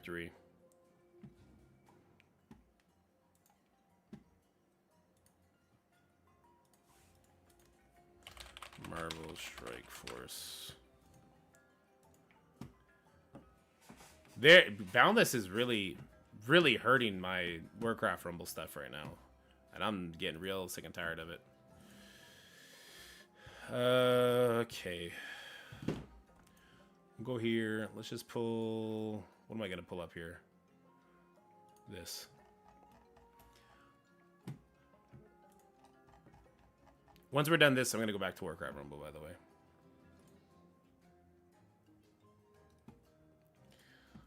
victory. Marvel Strike Force. There, Boundless is really hurting my Warcraft Rumble stuff right now. And I'm getting real sick and tired of it. Okay. We'll go here. Let's just pull... What am I going to pull up here? This. Once we're done this, I'm going to go back to Warcraft Rumble, by the way.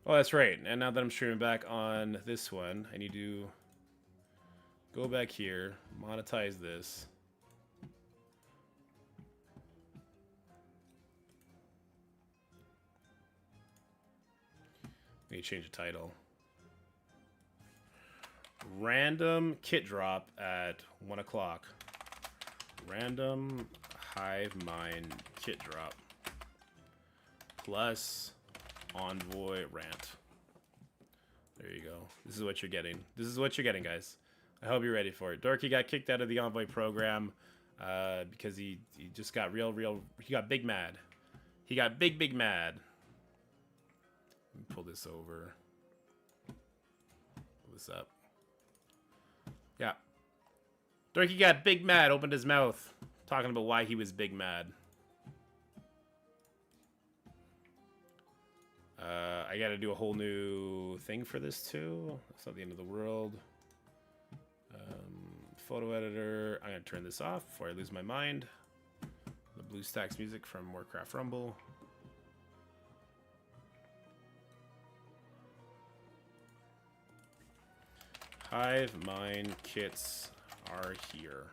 Oh, that's right. And now that I'm streaming back on this one, I need to go back here, monetize this. Let me change the title. Random kit drop at 1 o'clock. Random Hivemind kit drop. Plus Envoy Rant. There you go. This is what you're getting. This is what you're getting, guys. I hope you're ready for it. Dorky got kicked out of the Envoy program because he just got he got big mad. He got big mad. Let me pull this over. Pull this up. Yeah. Dorky got big mad, opened his mouth, talking about why he was big mad. I gotta do a whole new thing for this too. It's not the end of the world. Photo editor. I'm gonna turn this off before I lose my mind. The BlueStacks music from Warcraft Rumble. Hivemind kits are here.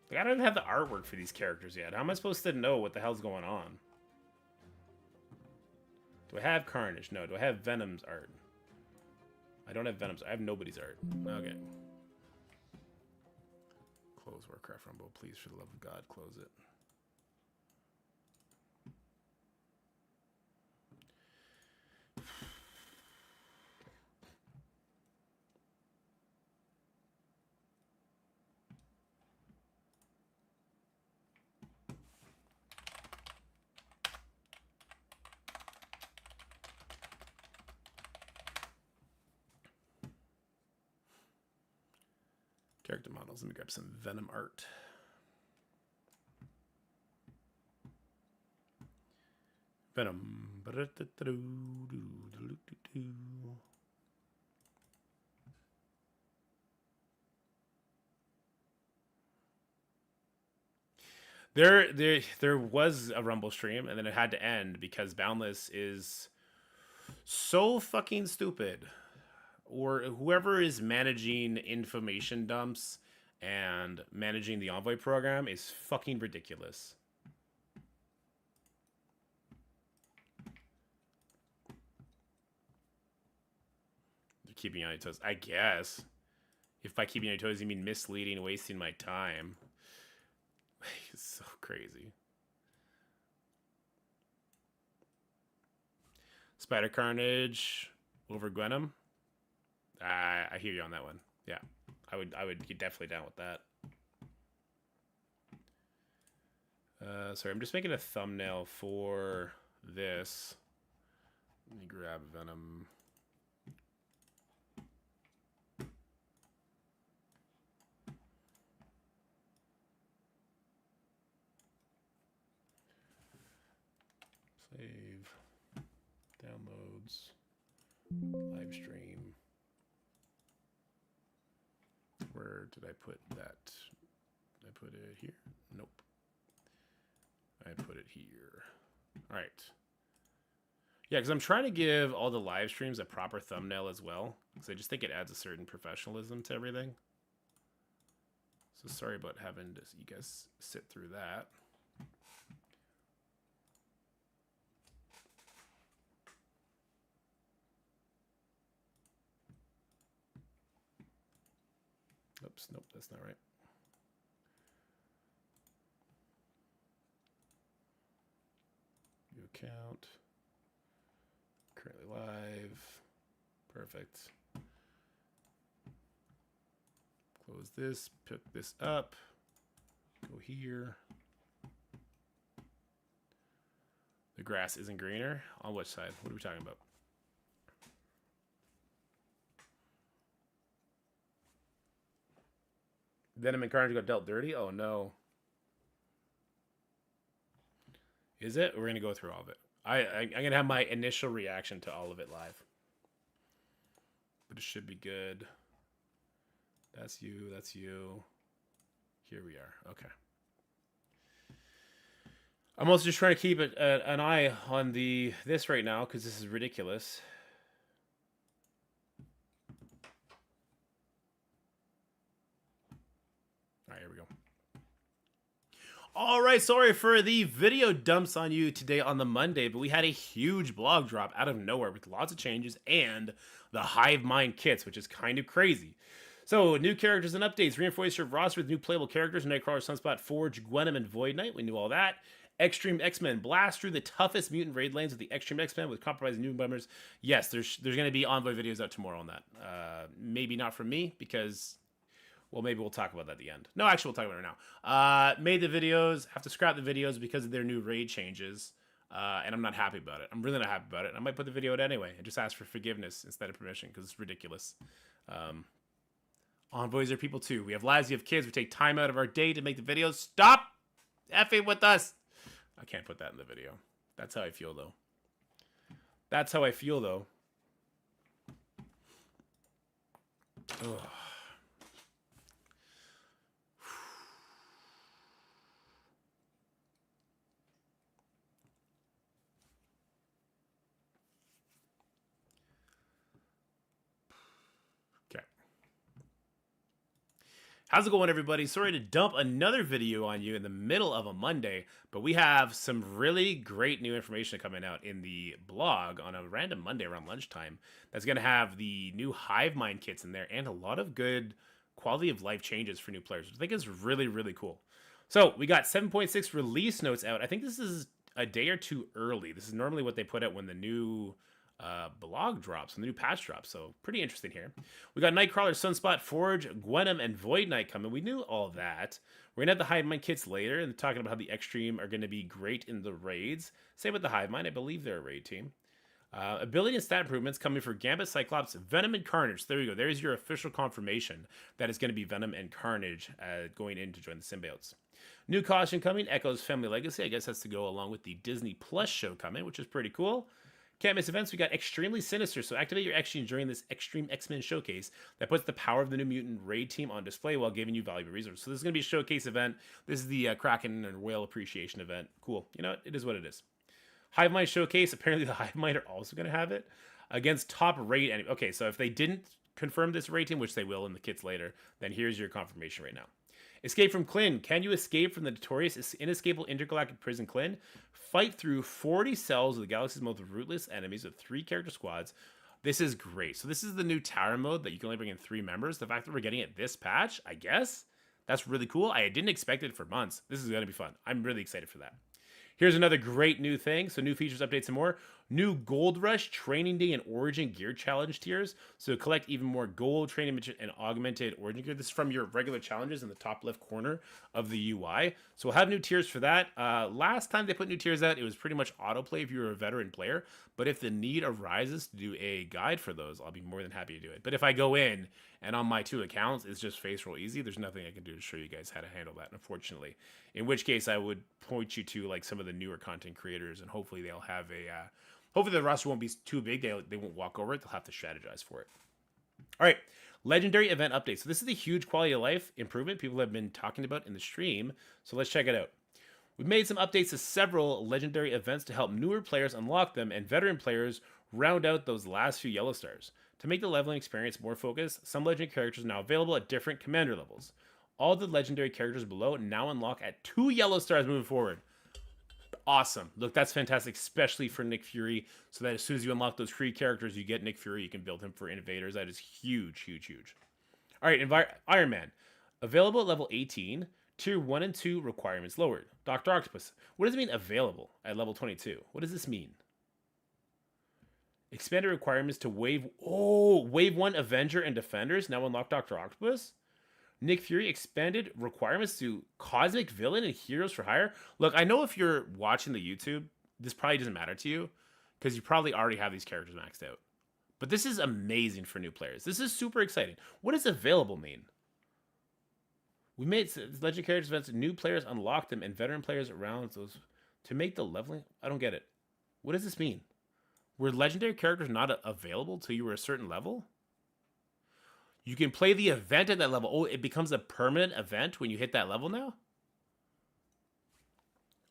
Like, I don't even have the artwork for these characters yet. How am I supposed to know what the hell's going on? Do I have Carnage? No. Do I have Venom's art? I don't have Venom's. I have nobody's art. Okay. Close Warcraft Rumble, please, for the love of God, close it. Character models. Let me grab some Venom art. Venom. There was a Rumble stream, and then it had to end because Boundless is so fucking stupid. Or whoever is managing information dumps and managing the Envoy program is fucking ridiculous. You're keeping on your toes. I guess. If by keeping on your toes you mean misleading, wasting my time. It's so crazy. Spider Carnage over Gwenum. I hear you on that one. Yeah, I would be definitely down with that. Sorry, I'm just making a thumbnail for this. Let me grab Venom. Save. Downloads. Live stream. Where did I put that? Did I put it here? Nope. I put it here. All right. Yeah, because I'm trying to give all the live streams a proper thumbnail as well. Because I just think it adds a certain professionalism to everything. So sorry about having to, you guys sit through that. Oops, nope, that's not right. New account. Currently live. Perfect. Close this, pick this up. Go here. The grass isn't greener. On which side? What are we talking about? Venom and Carnage got dealt dirty? Oh, no. Is it? We're going to go through all of it. I'm going to have my initial reaction to all of it live. But it should be good. That's you. That's you. Here we are. Okay. I'm also just trying to keep an eye on this right now because this is ridiculous. All right, here we go. All right, sorry for the video dumps on you today on the Monday, but we had a huge blog drop out of nowhere with lots of changes and the Hivemind kits, which is kind of crazy. So, new characters and updates. Reinforce your roster with new playable characters. Nightcrawler, Sunspot, Forge, Gwenom, and Void Knight. We knew all that. Extreme X-Men. Blast through the toughest mutant raid lanes with the Extreme X-Men with compromising new members. Yes, there's going to be Envoy videos out tomorrow on that. Maybe not from me because... Well, maybe we'll talk about that at the end. No, actually, we'll talk about it right now. Made the videos. Have to scrap the videos because of their new raid changes. And I'm not happy about it. I'm really not happy about it. I might put the video out anyway and just ask for forgiveness instead of permission because it's ridiculous. Envoys are people too. We have lives, we have kids. We take time out of our day to make the videos. Stop effing with us. I can't put that in the video. That's how I feel, though. That's how I feel, though. Ugh. How's it going, everybody? Sorry to dump another video on you in the middle of a Monday, but we have some really great new information coming out in the blog on a random Monday around lunchtime that's going to have the new Hivemind kits in there and a lot of good quality of life changes for new players, which I think is really, really cool. So we got 7.6 release notes out. I think this is a day or two early. This is normally what they put out when the new blog drops, and the new patch drops, so pretty interesting here. We got Nightcrawler, Sunspot, Forge, Gwenom, and Void Knight coming. We knew all that. We're going to have the Hivemind kits later, and talking about how the Extreme are going to be great in the raids. Same with the Hivemind. I believe they're a raid team. Ability and stat improvements coming for Gambit, Cyclops, Venom, and Carnage. There you go. There's your official confirmation that it's going to be Venom and Carnage going in to join the symbiotes. New caution coming, Echo's Family Legacy. I guess that's to go along with the Disney Plus show coming, which is pretty cool. Can't miss events. We got Extremely Sinister, so activate your X-Gene during this Extreme X-Men showcase that puts the power of the New Mutant raid team on display while giving you valuable resources. So this is going to be a showcase event. This is the Kraken and Whale Appreciation event. Cool. You know what? It is what it is. Hivemind Showcase. Apparently the Hivemind are also going to have it against top raid enemies. Okay, so if they didn't confirm this raid team, which they will in the kits later, then here's your confirmation right now. Escape from Klin. Can you escape from the notorious inescapable intergalactic prison Klin? Fight through 40 cells of the galaxy's most ruthless enemies with 3 character squads. This is great. So this is the new tower mode that you can only bring in 3 members. The fact that we're getting it this patch, I guess, that's really cool. I didn't expect it for months. This is going to be fun. I'm really excited for that. Here's another great new thing. So new features, updates, and more. New Gold Rush, Training Day, and Origin Gear Challenge tiers. So collect even more gold, training and augmented Origin Gear. This is from your regular challenges in the top left corner of the UI. So we'll have new tiers for that. Last time they put new tiers out, it was pretty much autoplay if you were a veteran player. But if the need arises to do a guide for those, I'll be more than happy to do it. But if I go in and on my 2 accounts, it's just face roll easy, there's nothing I can do to show you guys how to handle that, unfortunately. In which case, I would point you to like some of the newer content creators, and hopefully they'll have a... hopefully the roster won't be too big. They won't walk over it. They'll have to strategize for it. All right. Legendary event update. So this is the huge quality of life improvement people have been talking about in the stream. So let's check it out. We've made some updates to several legendary events to help newer players unlock them and veteran players round out those last few yellow stars. To make the leveling experience more focused, some legendary characters are now available at different commander levels. All the legendary characters below now unlock at 2 yellow stars moving forward. Awesome. Look, that's fantastic, especially for Nick Fury, so that as soon as you unlock those free characters, you get Nick Fury, you can build him for Invaders. That is huge, huge, huge. All right, Iron Man. Available at level 18. Tier 1 and 2 requirements lowered. Dr. Octopus. What does it mean available at level 22? What does this mean? Expanded requirements to wave... Oh, wave 1 Avenger and Defenders now unlock Dr. Octopus. Nick Fury expanded requirements to Cosmic Villain and Heroes for Hire. Look, I know if you're watching the YouTube, this probably doesn't matter to you because you probably already have these characters maxed out. But this is amazing for new players. This is super exciting. What does available mean? We made legend characters events. New players unlock them, and veteran players around those to make the leveling. I don't get it. What does this mean? Were legendary characters not available till you were a certain level? You can play the event at that level. Oh, it becomes a permanent event when you hit that level now?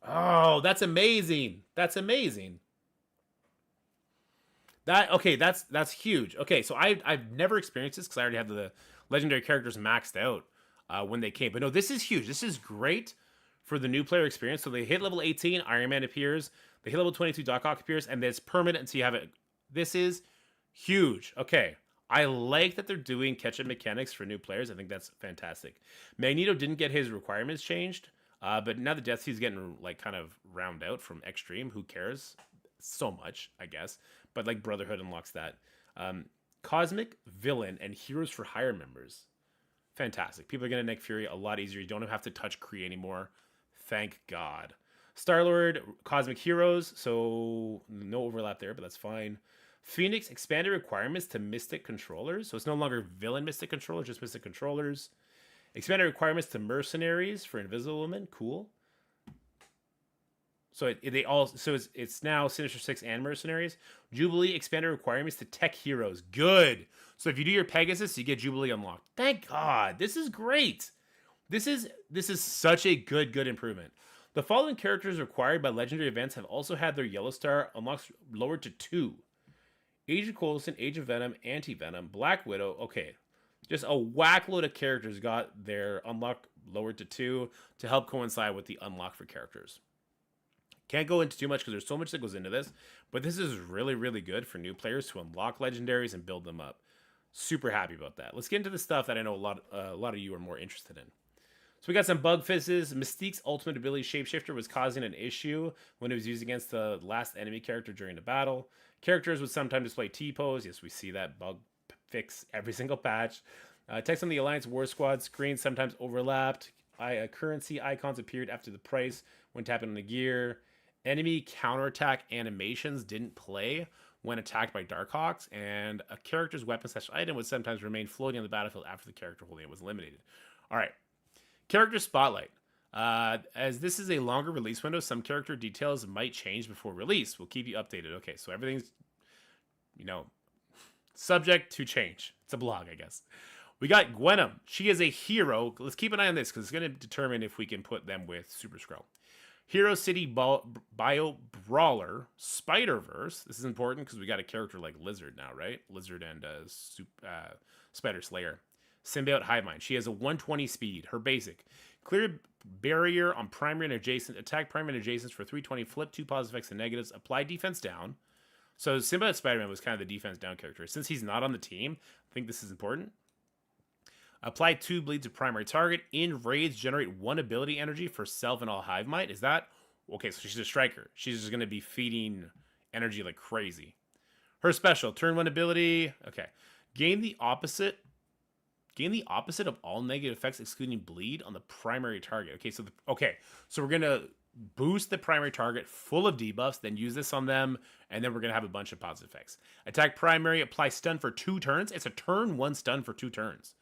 Oh, that's amazing. That's amazing. That's huge. Okay, so I've never experienced this because I already have the legendary characters maxed out when they came. But no, this is huge. This is great for the new player experience. So they hit level 18, Iron Man appears. They hit level 22, Doc Ock appears, and it's permanent until you have it. This is huge. Okay, I like that they're doing catch-up mechanics for new players. I think that's fantastic. Magneto didn't get his requirements changed, but now the Death Sea's getting like kind of round out from Extreme. Who cares? So much, I guess. But like Brotherhood unlocks that. Cosmic Villain and Heroes for Hire members. Fantastic. People are getting Nick Fury a lot easier. You don't have to touch Kree anymore. Thank God. Star-Lord, Cosmic Heroes. So no overlap there, but that's fine. Phoenix expanded requirements to Mystic Controllers. So it's no longer Villain Mystic Controllers, just Mystic Controllers. Expanded requirements to Mercenaries for Invisible Woman. Cool. So it's now Sinister Six and Mercenaries. Jubilee expanded requirements to Tech Heroes. Good. So if you do your Pegasus, you get Jubilee unlocked. Thank God. This is great. This is such a good improvement. The following characters required by legendary events have also had their Yellow Star unlocks lowered to 2. Age of Coulson, Age of Venom, Anti-Venom, Black Widow. Okay. Just a whack load of characters got their unlock lowered to 2 to help coincide with the unlock for characters. Can't go into too much because there's so much that goes into this, but this is really good for new players to unlock legendaries and build them up. Super happy about that. Let's get into the stuff that I know a lot of you are more interested in. So we got some bug fixes. Mystique's ultimate ability, Shapeshifter, was causing an issue when it was used against the last enemy character during the battle. Characters would sometimes display T-pose. Yes, we see that bug fix every single patch. Text on the Alliance War Squad screen sometimes overlapped. Currency icons appeared after the price when tapping on the gear. Enemy counterattack animations didn't play when attacked by Darkhawks, and a character's weapon/item would sometimes remain floating on the battlefield after the character holding it was eliminated. All right. Character Spotlight. As this is a longer release window, some character details might change before release. We'll keep you updated. Okay, so everything's, subject to change. It's a blog, I guess. We got Gwenom. She is a hero. Let's keep an eye on this because it's going to determine if we can put them with Super Skrull. Hero City Bio Brawler, Spider-Verse. This is important because we got a character like Lizard now, right? Lizard and Spider Slayer. Symbiote Hivemind. She has a 120 speed. Her basic. Clear barrier on primary and adjacent. Attack primary and adjacents for 320. Flip 2 positive effects and negatives. Apply defense down. So Symbiote Spider-Man was kind of the defense down character. Since he's not on the team, I think this is important. Apply 2 bleed to primary target. In raids, generate 1 ability energy for self and all Hivemind. Is that... Okay, so she's a striker. She's just going to be feeding energy like crazy. Her special. Turn 1 ability. Okay. Gain the opposite of all negative effects excluding bleed on the primary target. Okay, so we're going to boost the primary target full of debuffs, then use this on them, and then we're going to have a bunch of positive effects. Attack primary. Apply stun for 2 turns. It's a turn 1 stun for 2 turns.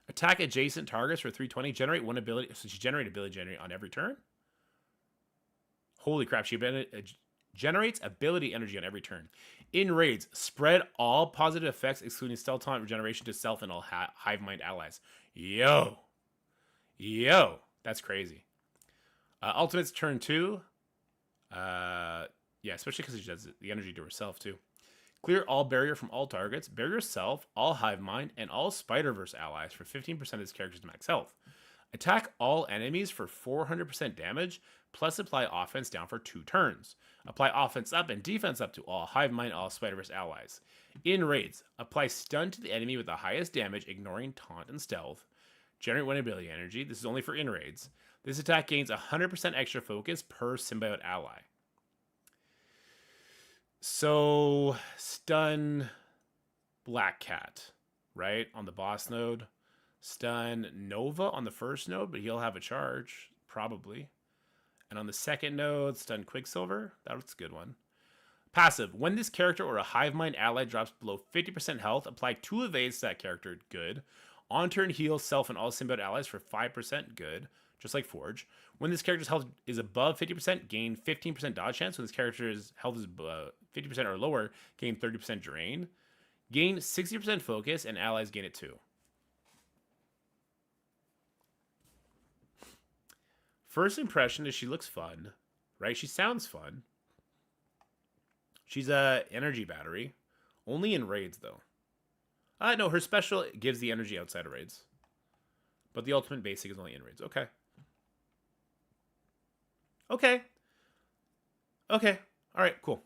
Attack adjacent targets for 320. Generate 1 ability. So she generates ability generate on every turn. Holy crap. She generates ability energy on every turn. In raids, spread all positive effects, excluding stealth taunt regeneration to self and all Hivemind allies. Yo. That's crazy. Ultimate's turn 2. Yeah, especially because she does the energy to herself too. Clear all barrier from all targets, barrier self, all Hivemind, and all Spider-Verse allies for 15% of this character's max health. Attack all enemies for 400% damage, plus apply offense down for 2 turns. Apply offense up and defense up to all Hivemind, all Spider-Verse allies. In raids, apply stun to the enemy with the highest damage, ignoring taunt and stealth. Generate 1 ability energy. This is only for in raids. This attack gains 100% extra focus per symbiote ally. So, stun Black Cat, right? On the boss node. Stun Nova on the first node, but he'll have a charge, probably. And on the second node, stun Quicksilver. That's a good one. Passive. When this character or a Hivemind ally drops below 50% health, apply 2 evades to that character. Good. On turn, heal self and all symbiote allies for 5%. Good. Just like Forge. When this character's health is above 50%, gain 15% dodge chance. When this character's health is 50% or lower, gain 30% drain. Gain 60% focus, and allies gain it too. First impression is she looks fun, right? She sounds fun. She's a energy battery. Only in raids, though. No, her special gives the energy outside of raids. But the ultimate basic is only in raids. Okay. Okay. Okay. All right, cool.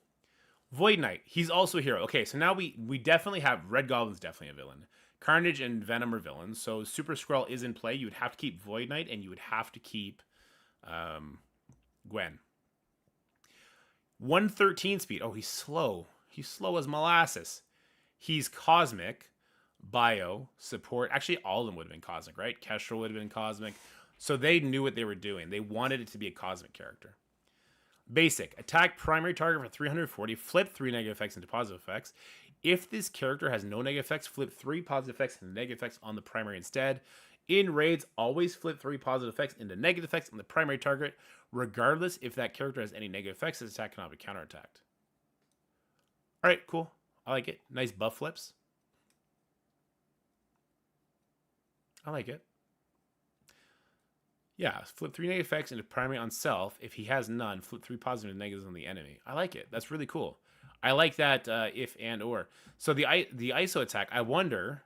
Void Knight. He's also a hero. Okay, so now we definitely have... Red Goblin's definitely a villain. Carnage and Venom are villains. So Super Skrull is in play. You would have to keep Void Knight, and you would have to keep Gwen. 113 speed. Oh, he's slow. He's slow as molasses. He's Cosmic, Bio, Support. Actually, all of them would have been Cosmic, right? Kestrel would have been Cosmic. So they knew what they were doing. They wanted it to be a Cosmic character. Basic. Attack primary target for 340. Flip 3 negative effects into positive effects. If this character has no negative effects, flip 3 positive effects into negative effects on the primary instead. In raids, always flip 3 positive effects into negative effects on the primary target, regardless if that character has any negative effects. This attack cannot be counterattacked. All right, cool. I like it. Nice buff flips. I like it. Yeah, flip 3 negative effects into primary on self. If he has none, flip 3 positive and negatives on the enemy. I like it. That's really cool. I like that if and or. So the ISO attack, I wonder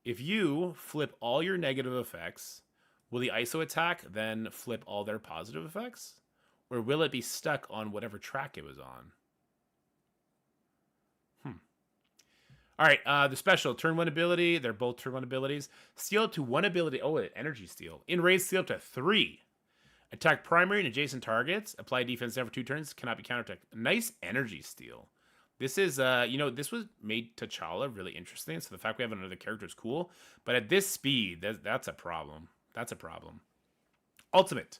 if you flip all your negative effects, will the ISO attack then flip all their positive effects? Or will it be stuck on whatever track it was on? All right, the special, turn 1 ability. They're both turn 1 abilities. Steal up to 1 ability. Oh, energy steal. In raids, steal up to 3. Attack primary and adjacent targets. Apply defense down for 2 turns. Cannot be counterattacked. Nice energy steal. This is, this was made T'Challa really interesting. So the fact we have another character is cool. But at this speed, that's a problem. That's a problem. Ultimate.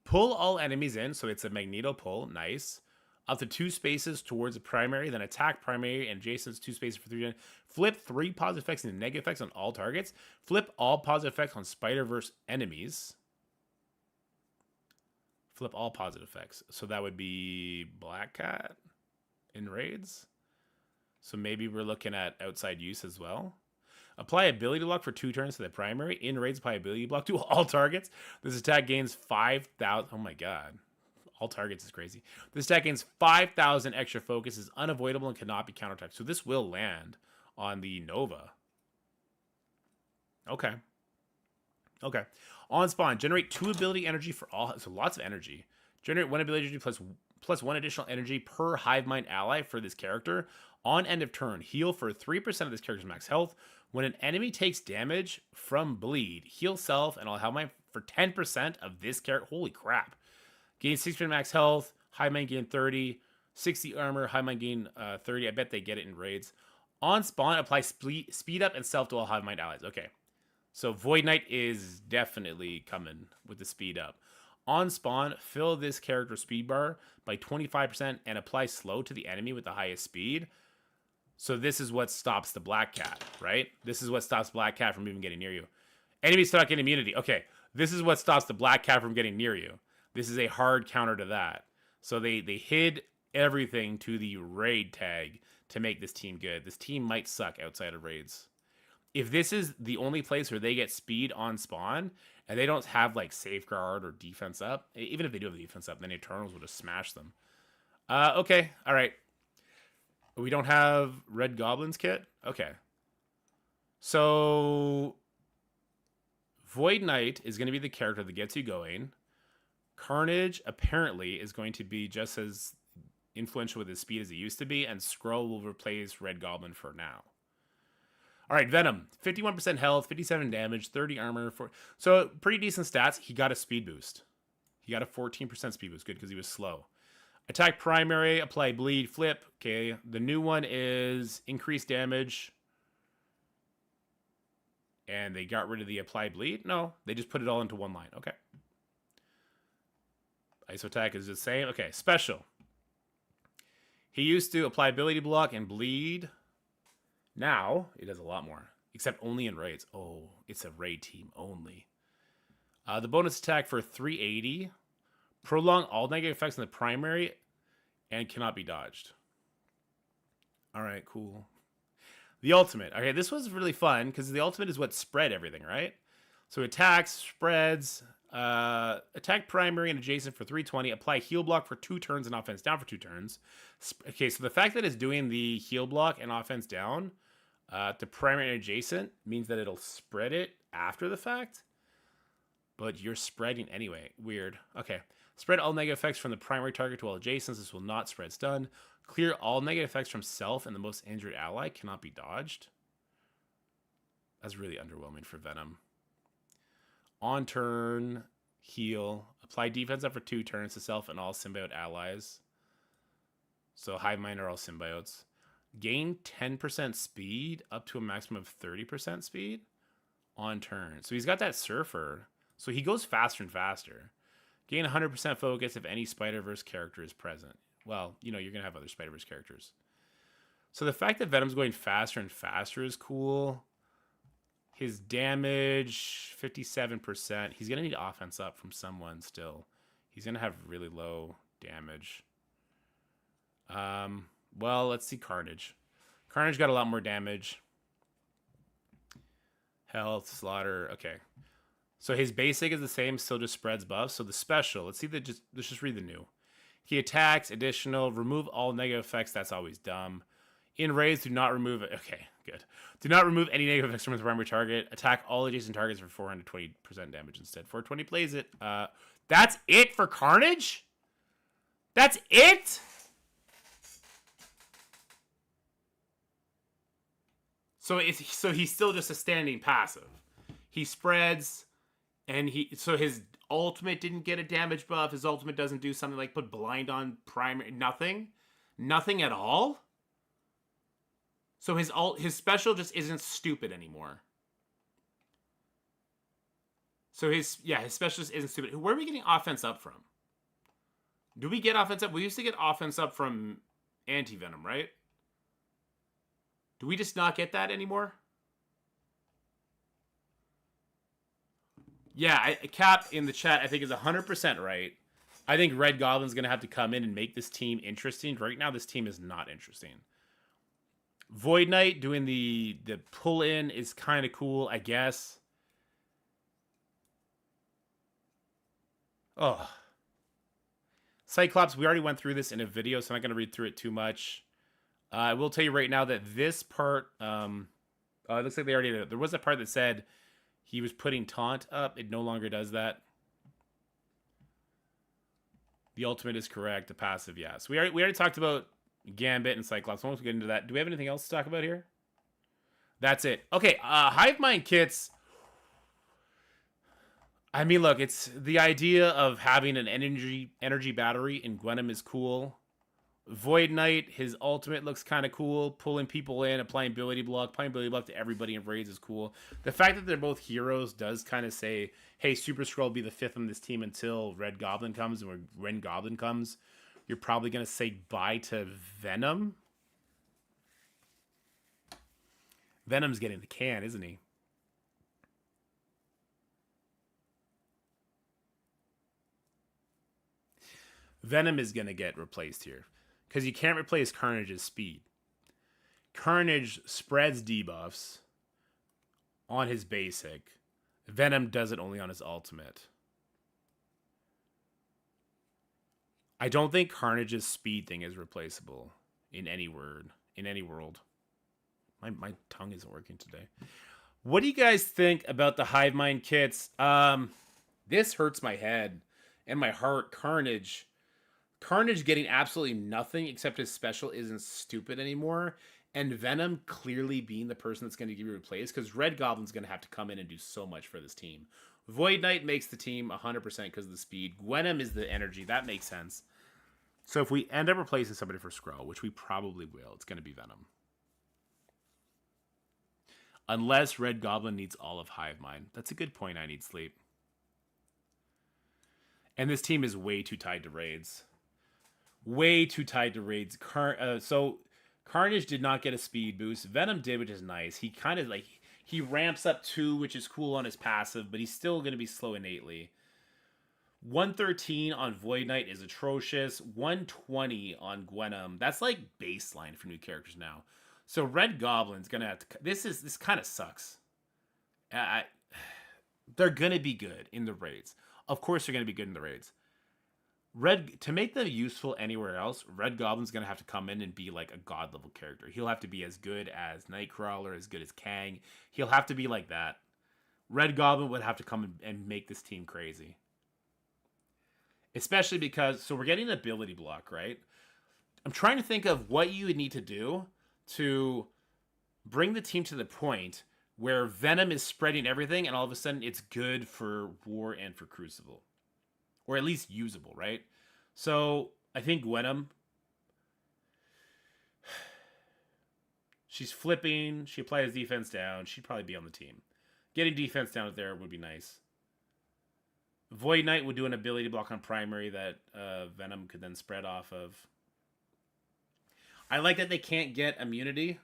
Pull all enemies in. So it's a Magneto pull. Nice. Up to 2 spaces towards the primary, then attack primary and adjacent 2 spaces for 3. Flip 3 positive effects and negative effects on all targets. Flip all positive effects on Spider-Verse enemies. Flip all positive effects. So that would be Black Cat in raids. So maybe we're looking at outside use as well. Apply ability block for 2 turns to the primary. In raids, apply ability block to all targets. This attack gains 5,000. Oh my god. All targets is crazy. This attack gains 5,000 extra focus, is unavoidable, and cannot be counterattacked. So this will land on the Nova. Okay. Okay. On spawn, generate 2 ability energy for all. So lots of energy. Generate 1 ability energy plus 1 additional energy per Hivemind ally for this character. On end of turn, heal for 3% of this character's max health. When an enemy takes damage from bleed, heal self and I'll Hivemind for 10% of this character. Holy crap. Gain 6% max health. Hivemind gain 30. 60 armor. Hivemind gain 30. I bet they get it in raids. On spawn, apply speed up and self to all Hivemind allies. Okay. So Void Knight is definitely coming with the speed up. On spawn, fill this character speed bar by 25% and apply slow to the enemy with the highest speed. So this is what stops the Black Cat, right? This is what stops Black Cat from even getting near you. Enemy stuck in immunity. Okay. This is what stops the Black Cat from getting near you. This is a hard counter to that. So they hid everything to the raid tag to make this team good. This team might suck outside of raids. If this is the only place where they get speed on spawn, and they don't have like safeguard or defense up, even if they do have the defense up, then Eternals will just smash them. Okay, all right. We don't have Red Goblin's kit? Okay. So Void Knight is going to be the character that gets you going. Carnage apparently is going to be just as influential with his speed as he used to be, and Skrull will replace Red Goblin for now. All right, Venom, 51% health, 57 damage, 30 armor. So pretty decent stats. He got a speed boost. He got a 14% speed boost. Good, because he was slow. Attack primary, apply bleed, flip. Okay, the new one is increased damage. And they got rid of the apply bleed? No, they just put it all into one line. Okay. ISO attack is the same. Okay, special. He used to apply ability block and bleed. Now, it does a lot more. Except only in raids. Oh, it's a raid team only. The bonus attack for 380. Prolong all negative effects in the primary. And cannot be dodged. Alright, cool. The ultimate. Okay, this was really fun. Because the ultimate is what spread everything, right? So attacks, spreads. Attack primary and adjacent for 320. Apply heal block for 2 turns and offense down for 2 turns. Okay, so the fact that it's doing the heal block and offense down to primary and adjacent means that it'll spread it after the fact. But you're spreading anyway. Weird. Okay. Spread all negative effects from the primary target to all adjacents. This will not spread stun. Clear all negative effects from self and the most injured ally. Cannot be dodged. That's really underwhelming for Venom. On turn, heal. Apply defense up for 2 turns to self and all symbiote allies. So Hivemind are all symbiotes. Gain 10% speed up to a maximum of 30% speed on turn. So he's got that Surfer. So he goes faster and faster. Gain 100% focus if any Spider-Verse character is present. Well, you know, you're going to have other Spider-Verse characters. So the fact that Venom's going faster and faster is cool. His damage, 57%. He's going to need offense up from someone still. He's going to have really low damage. Well, let's see Carnage. Carnage got a lot more damage. Health, Slaughter. Okay. So his basic is the same, still just spreads buffs. So the special, let's just read the new. He attacks, additional, remove all negative effects. That's always dumb. In raids, do not remove it. Okay, good. Do not remove any negative effects from the primary target. Attack all adjacent targets for 420% damage instead. 420 plays it. That's it for Carnage? That's it? So he's still just a standing passive. He spreads, and so his ultimate didn't get a damage buff. His ultimate doesn't do something like put blind on primary. Nothing at all. So his special just isn't stupid anymore. So his special just isn't stupid. Where are we getting offense up from? Do we get offense up? We used to get offense up from Anti-Venom, right? Do we just not get that anymore? Yeah, Cap in the chat, I think, is 100% right. I think Red Goblin's going to have to come in and make this team interesting. Right now, this team is not interesting. Void Knight doing the pull-in is kind of cool, I guess. Oh. Cyclops, we already went through this in a video, so I'm not going to read through it too much. I will tell you right now that this part, it looks like they already did it. There was a part that said he was putting taunt up. It no longer does that. The ultimate is correct. The passive, yes. We already talked about Gambit and Cyclops. I won't get into that. Do we have anything else to talk about here? That's it. Okay, Hivemind kits. I mean, look, it's the idea of having an energy battery in Gwenom is cool. Void Knight, his ultimate looks kind of cool. Pulling people in, applying ability block to everybody in raids is cool. The fact that they're both heroes does kind of say, hey, Super Skrull will be the 5th on this team until Red Goblin comes. And when Goblin comes, you're probably going to say bye to Venom. Venom's getting the can, isn't he? Venom is going to get replaced here. Because you can't replace Carnage's speed. Carnage spreads debuffs on his basic. Venom does it only on his ultimate. I don't think Carnage's speed thing is replaceable in any world. My tongue isn't working today. What do you guys think about the Hivemind kits? This hurts my head and my heart. Carnage. Carnage getting absolutely nothing except his special isn't stupid anymore, and Venom clearly being the person that's going to get replaced because Red Goblin's going to have to come in and do so much for this team. Void Knight makes the team 100% because of the speed. Gwenom is the energy. That makes sense. So if we end up replacing somebody for Skrull, which we probably will, it's going to be Venom. Unless Red Goblin needs all of Hivemind. That's a good point. I need sleep. And this team is way too tied to raids. Way too tied to raids. So Carnage did not get a speed boost. Venom did, which is nice. He kind of like... He ramps up 2, which is cool on his passive, but he's still going to be slow innately. 113 on Void Knight is atrocious. 120 on Gwenom. That's like baseline for new characters now. So Red Goblin's going to have to... This kind of sucks. They're going to be good in the raids. Of course they're going to be good in the raids. To make them useful anywhere else, Red Goblin's going to have to come in and be like a god level character. He'll have to be as good as Nightcrawler, as good as Kang. He'll have to be like that. Red Goblin would have to come and make this team crazy. Especially because, so we're getting an ability block, right? I'm trying to think of what you would need to do to bring the team to the point where Venom is spreading everything and all of a sudden it's good for War and for Crucible. Or at least usable, right? So, I think Gwenom, she's flipping, she applies defense down, she'd probably be on the team. Getting defense down there would be nice. Void Knight would do an ability block on primary that Venom could then spread off of. I like that they can't get immunity,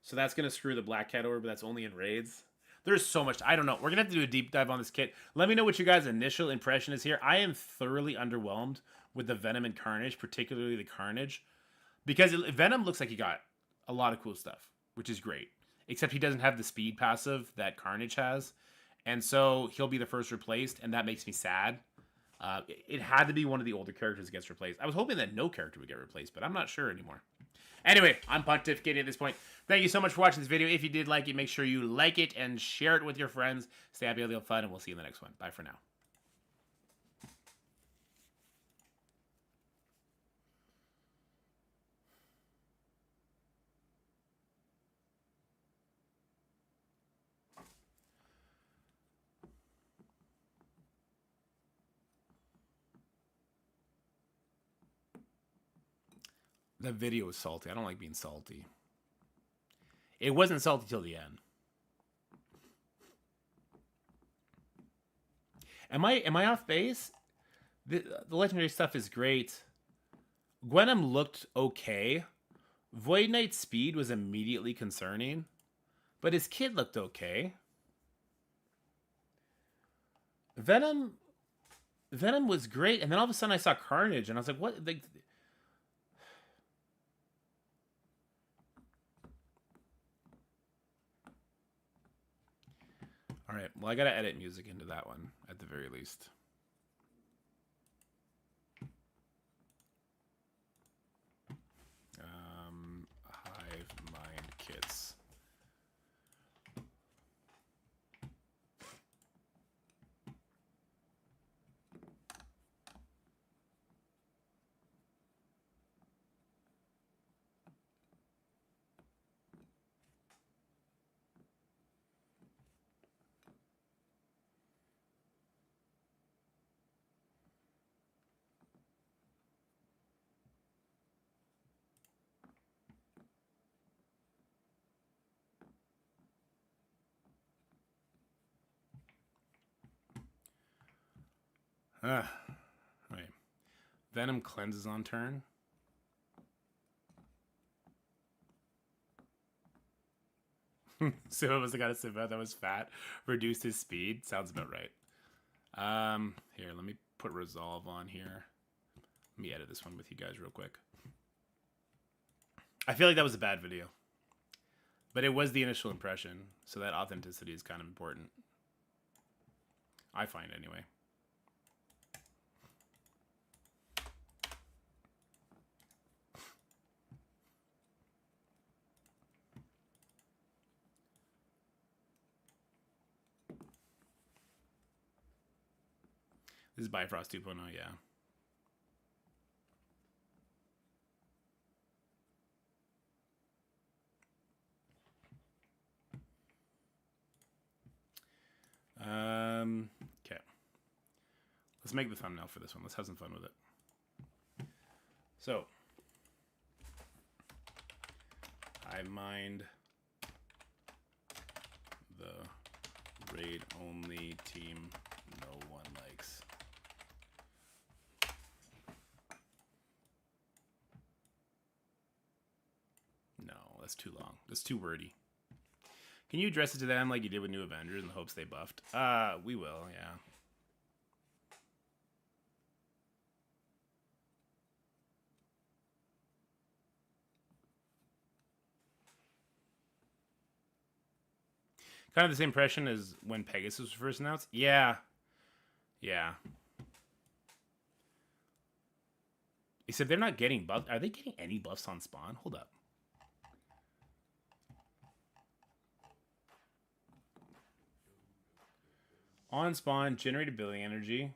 so that's going to screw the Black Cat over, but that's only in raids. There's so much. I don't know. We're going to have to do a deep dive on this kit. Let me know what your guys' initial impression is here. I am thoroughly underwhelmed with the Venom and Carnage, particularly the Carnage. Because Venom looks like he got a lot of cool stuff, which is great. Except he doesn't have the speed passive that Carnage has. And so he'll be the first replaced, and that makes me sad. It had to be one of the older characters that gets replaced. I was hoping that no character would get replaced, but I'm not sure anymore. Anyway, I'm pontificating at this point. Thank you so much for watching this video. If you did like it, make sure you like it and share it with your friends. Stay happy, have fun, and we'll see you in the next one. Bye for now. That video was salty. I don't like being salty. It wasn't salty till the end. Am I off base? The legendary stuff is great. Gwenom looked okay. Void Knight's speed was immediately concerning, but his kid looked okay. Venom was great, and then all of a sudden I saw Carnage, and I was like, what? Like, all right, well, I gotta edit music into that one at the very least. Hivemind kits. Right. Venom cleanses on turn. Siva was the guy to Siva that was fat. Reduced his speed. Sounds about right. Here, let me put Resolve on here. Let me edit this one with you guys real quick. I feel like that was a bad video. But it was the initial impression, so that authenticity is kind of important. I find anyway. This is Bifrost 2.0, yeah. Let's make the thumbnail for this one. Let's have some fun with it. So, Hivemind, the raid-only team no one likes. No, that's too long. That's too wordy. Can you address it to them like you did with New Avengers in the hopes they buffed? We will, yeah. Kind of the same impression as when Pegasus was first announced? Yeah. Yeah. Except they're not getting buffs. Are they getting any buffs on spawn? Hold up. On spawn, generate ability energy.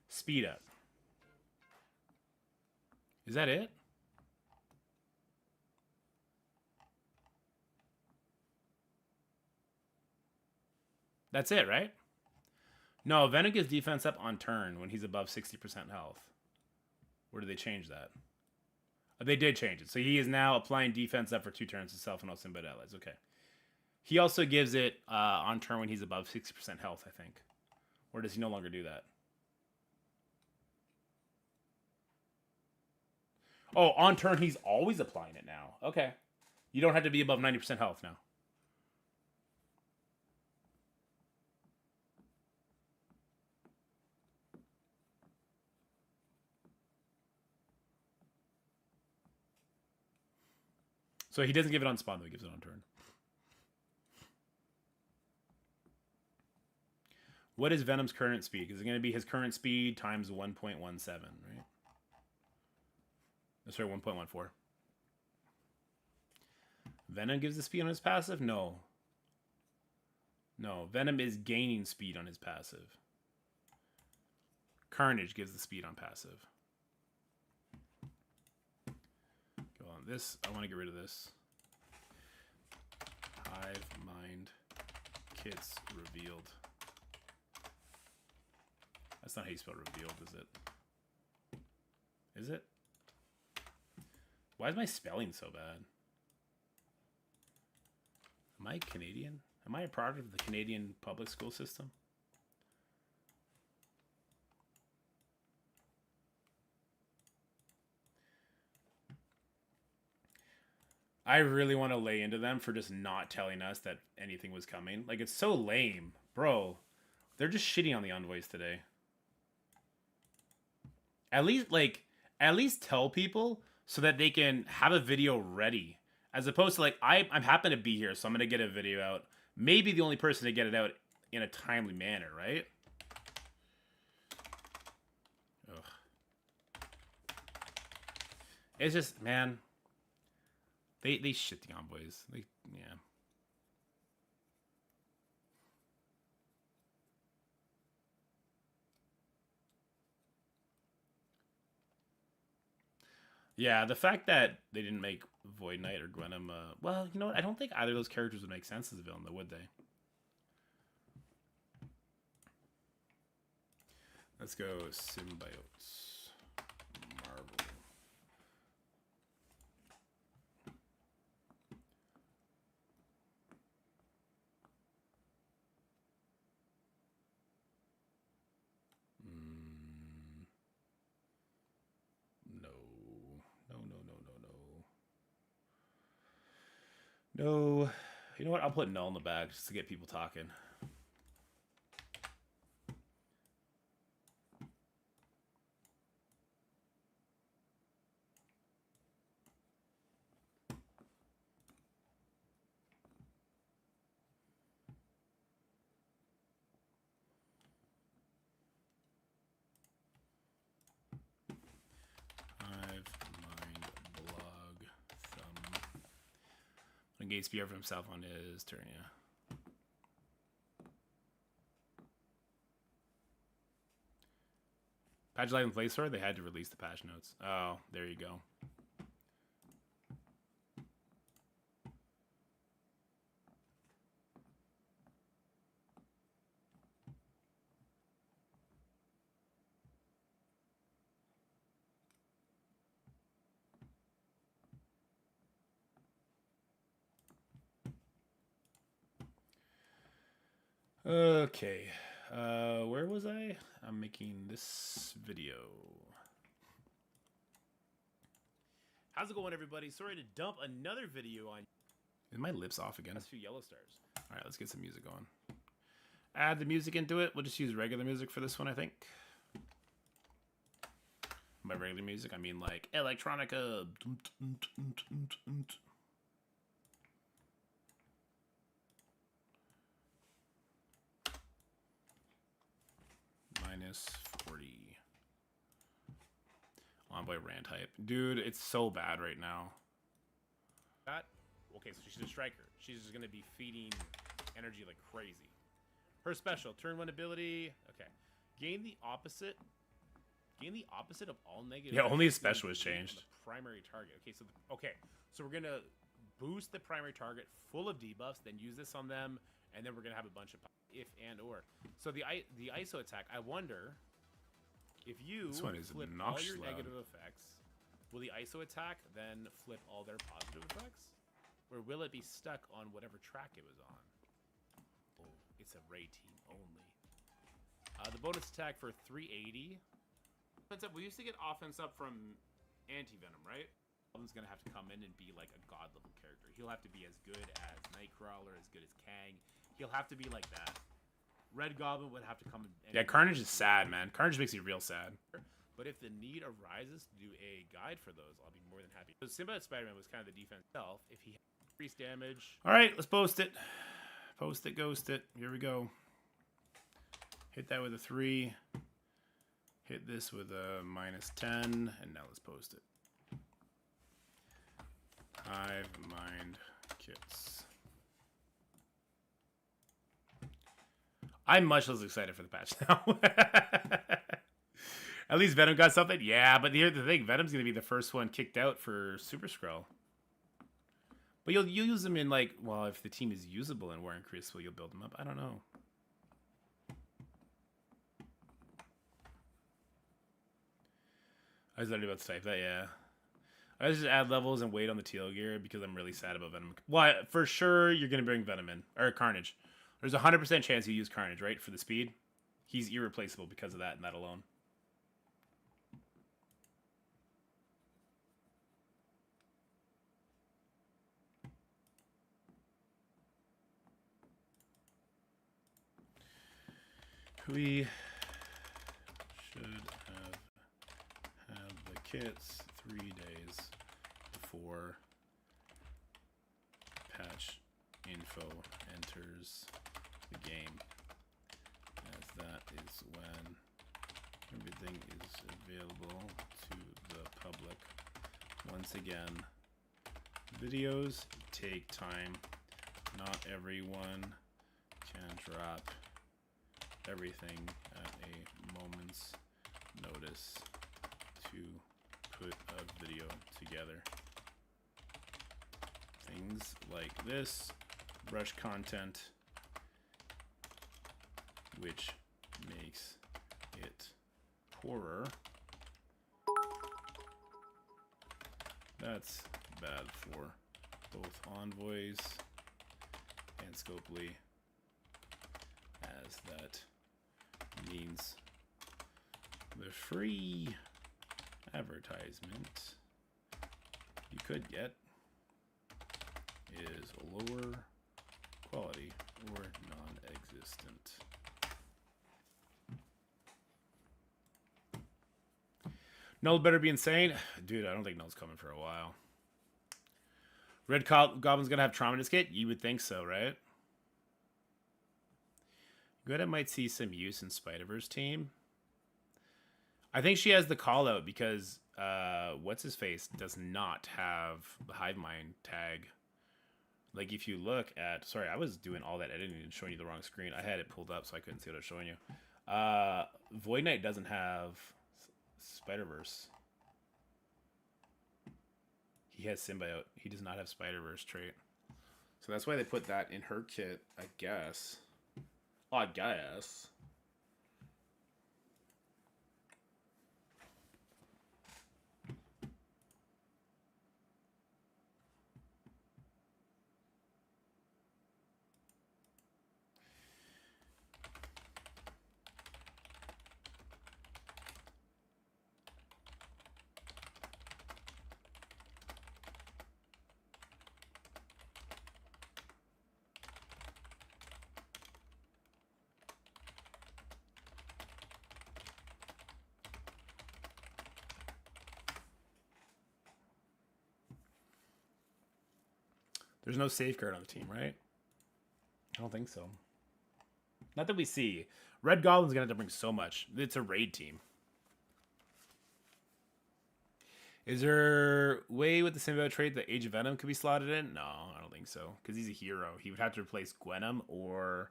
Speed up. Is that it? That's it, right? No, Venom gets defense up on turn when he's above 60% health. Or did they change that? Oh, they did change it. So he is now applying defense up for 2 turns himself and all Symbiote allies. Okay. He also gives it on turn when he's above 60% health, I think. Or does he no longer do that? Oh, on turn he's always applying it now. Okay. You don't have to be above 90% health now. So he doesn't give it on spawn, though. He gives it on turn. What is Venom's current speed? Is it going to be his current speed times 1.17, right? Sorry, 1.14. Venom gives the speed on his passive? No. No, Venom is gaining speed on his passive. Carnage gives the speed on passive. Go on this. I want to get rid of this. Hivemind kits revealed. That's not how you spell revealed, is it? Is it? Why is my spelling so bad? Am I Canadian? Am I a product of the Canadian public school system? I really want to lay into them for just not telling us that anything was coming. Like, it's so lame. Bro, they're just shitting on the envoys today. At least tell people so that they can have a video ready. As opposed to, like, I'm happy to be here, so I'm going to get a video out. Maybe the only person to get it out in a timely manner, right? Ugh. It's just, man... They shit the envoys. Yeah. Yeah, the fact that they didn't make Void Knight or Gwenom, well, you know what? I don't think either of those characters would make sense as a villain, though, would they? Let's go Symbiotes. Marvel. No. You know what? I'll put null in the back just to get people talking. Gates PR for himself on his turn, yeah. Patch Live and Play Store, they had to release the patch notes. Oh, there you go. Okay. Where was I? I'm making this video. How's it going, everybody? Sorry to dump another video on. Is my lips off again? That's 2 yellow stars. All right, let's get some music on. Add the music into it. We'll just use regular music for this one, I think. By regular music, I mean like electronica. Minus 40. Envoy Rant hype. Dude, it's so bad right now. That? Okay, so she's a striker. She's just going to be feeding energy like crazy. Her special, turn 1 ability. Okay. Gain the opposite of all negative. Yeah, only a special was changed. Primary target. Okay, so we're gonna boost the primary target full of debuffs, then use this on them, and then we're gonna have a bunch of if and or. So the ISO attack. I wonder if you flip all your negative effects, will the ISO attack then flip all their positive effects, or will it be stuck on whatever track it was on? Oh, it's a Ray team only. The bonus attack for 380. We used to get offense up from Anti-Venom, right? Goblin's gonna have to come in and be like a god level character. He'll have to be as good as Nightcrawler, as good as Kang. He'll have to be like that. Red Goblin would have to come in. Yeah, Carnage is sad, man. Carnage makes me real sad. But if the need arises to do a guide for those, I'll be more than happy. So Symbiote Spider-Man was kind of the defense itself. If he had increased damage. All right, let's post it. Post it, ghost it. Here we go. Hit that with a 3. Hit this with a minus 10, and now let's post it. Hivemind kits. I'm much less excited for the patch now. At least Venom got something. Yeah, but here's the thing. Venom's going to be the first one kicked out for Super Skrull. But you'll use them in, like, well, if the team is usable in War and Crucible, you'll build them up. I don't know. I was already about to type that, yeah. I just add levels and wait on the teal gear because I'm really sad about Venom. Well, for sure, you're going to bring Venom in. Or Carnage. There's a 100% chance you use Carnage, right? For the speed. He's irreplaceable because of that and that alone. We should have the kits 3 days before patch info enters the game, as that is when everything is available to the public. Once again, videos take time. Not everyone can drop everything at a moment's notice to put a video together. Things like this, rush content, which makes it poorer. That's bad for both Envoys and Scopely, as that means the free advertisement you could get is lower quality or non-existent. Null better be insane. Dude, I don't think Null's coming for a while. Red Goblin's gonna have trauma in his kit? You would think so, right? Greta might see some use in Spider-Verse team. I think she has the call out because what's-his-face does not have the Hivemind tag. Like, if you look at... Sorry, I was doing all that editing and showing you the wrong screen. I had it pulled up so I couldn't see what I was showing you. Void Knight doesn't have Spider-Verse. He has Symbiote. He does not have Spider-Verse trait. So that's why they put that in her kit, I guess. I guess. There's no safeguard on the team, right? I don't think so. Not that we see. Red Goblin's going to have to bring so much. It's a raid team. Is there a way with the symbiote trait that Age of Venom could be slotted in? No, I don't think so. Because he's a hero. He would have to replace Gwenom or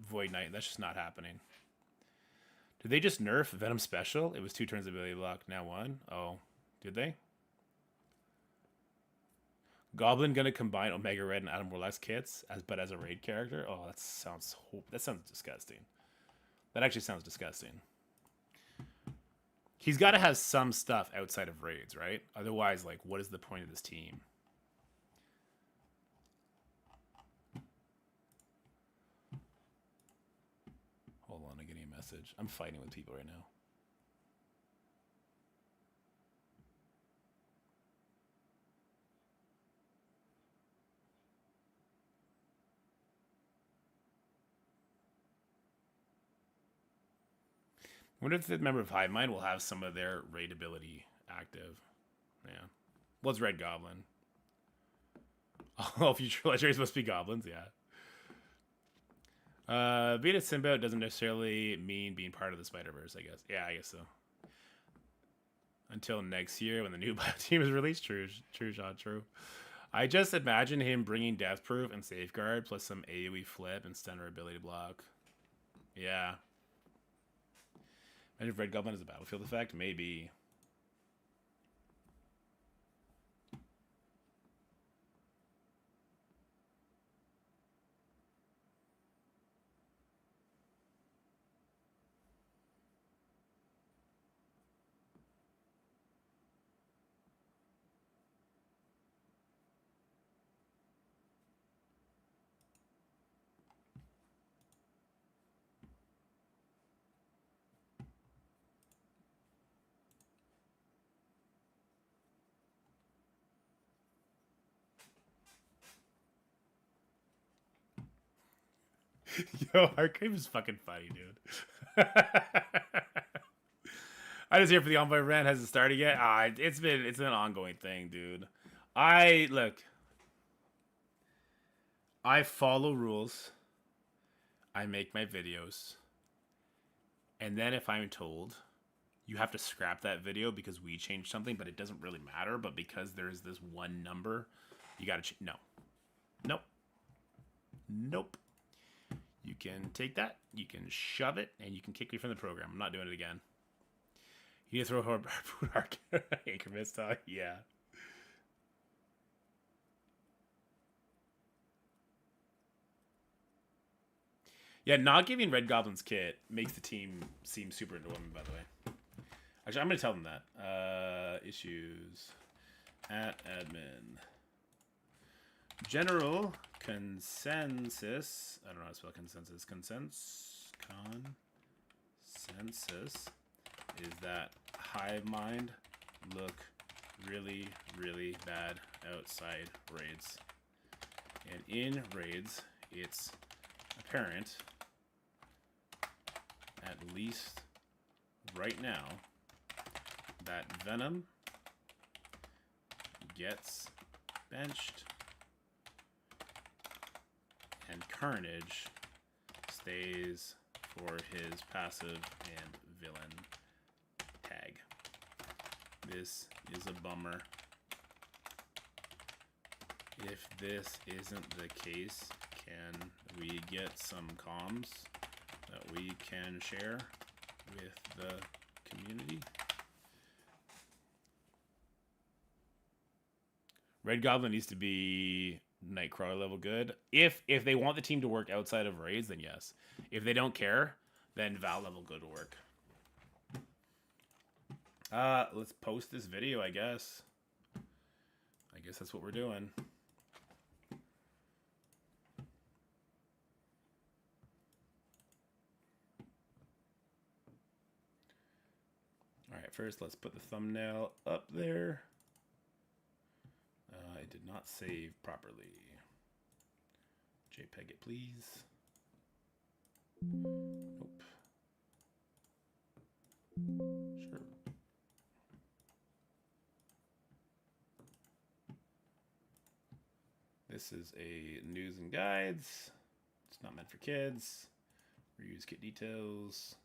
Void Knight. That's just not happening. Did they just nerf Venom Special? It was 2 turns ability block, now 1. Oh, did they? Goblin gonna combine Omega Red and Adam Warlock's kits, but as a raid character? Oh, that sounds disgusting. That actually sounds disgusting. He's got to have some stuff outside of raids, right? Otherwise, like, what is the point of this team? Hold on, I'm getting a message. I'm fighting with people right now. I wonder if the member of Hivemind will have some of their raid ability active. Yeah. Well, it's Red Goblin. Oh, future legendaries must be goblins, yeah. Being a symbiote doesn't necessarily mean being part of the Spider-Verse, I guess. Yeah, I guess so. Until next year when the new bio team is released. True, Sean, true. I just imagine him bringing Death Proof and Safeguard plus some AoE flip and stunner ability block. Yeah. Imagine if Red Goblin has a battlefield effect? Maybe. Yo, Archive is fucking funny, dude. I just here for the Envoy Rant. Hasn't started yet. It's an ongoing thing, dude. I follow rules. I make my videos. And then if I'm told you have to scrap that video because we changed something, but it doesn't really matter, but because there's this one number, you gotta no. Nope. Nope. You can take that, you can shove it, and you can kick me from the program. I'm not doing it again. You need to throw a harpoon arc anchor mist, huh? Yeah. Yeah, not giving Red Goblin's kit makes the team seem super underwhelming, by the way. Actually, I'm going to tell them that. Issues at admin. General consensus. I don't know how to spell consensus. Consensus is that Hivemind look really, really bad outside raids. And in raids, it's apparent, at least right now, that Venom gets benched and Carnage stays for his passive and villain tag. This is a bummer. If this isn't the case, can we get some comms that we can share with the community? Red Goblin needs to be Nightcrawler level good. If they want the team to work outside of raids, then yes. If they don't care, then Val level good will work. Let's post this video, I guess. I guess that's what we're doing. Alright, first let's put the thumbnail up there. It did not save properly. JPEG it, please. Nope. Sure. This is a news and guides. It's not meant for kids. Reuse kit details.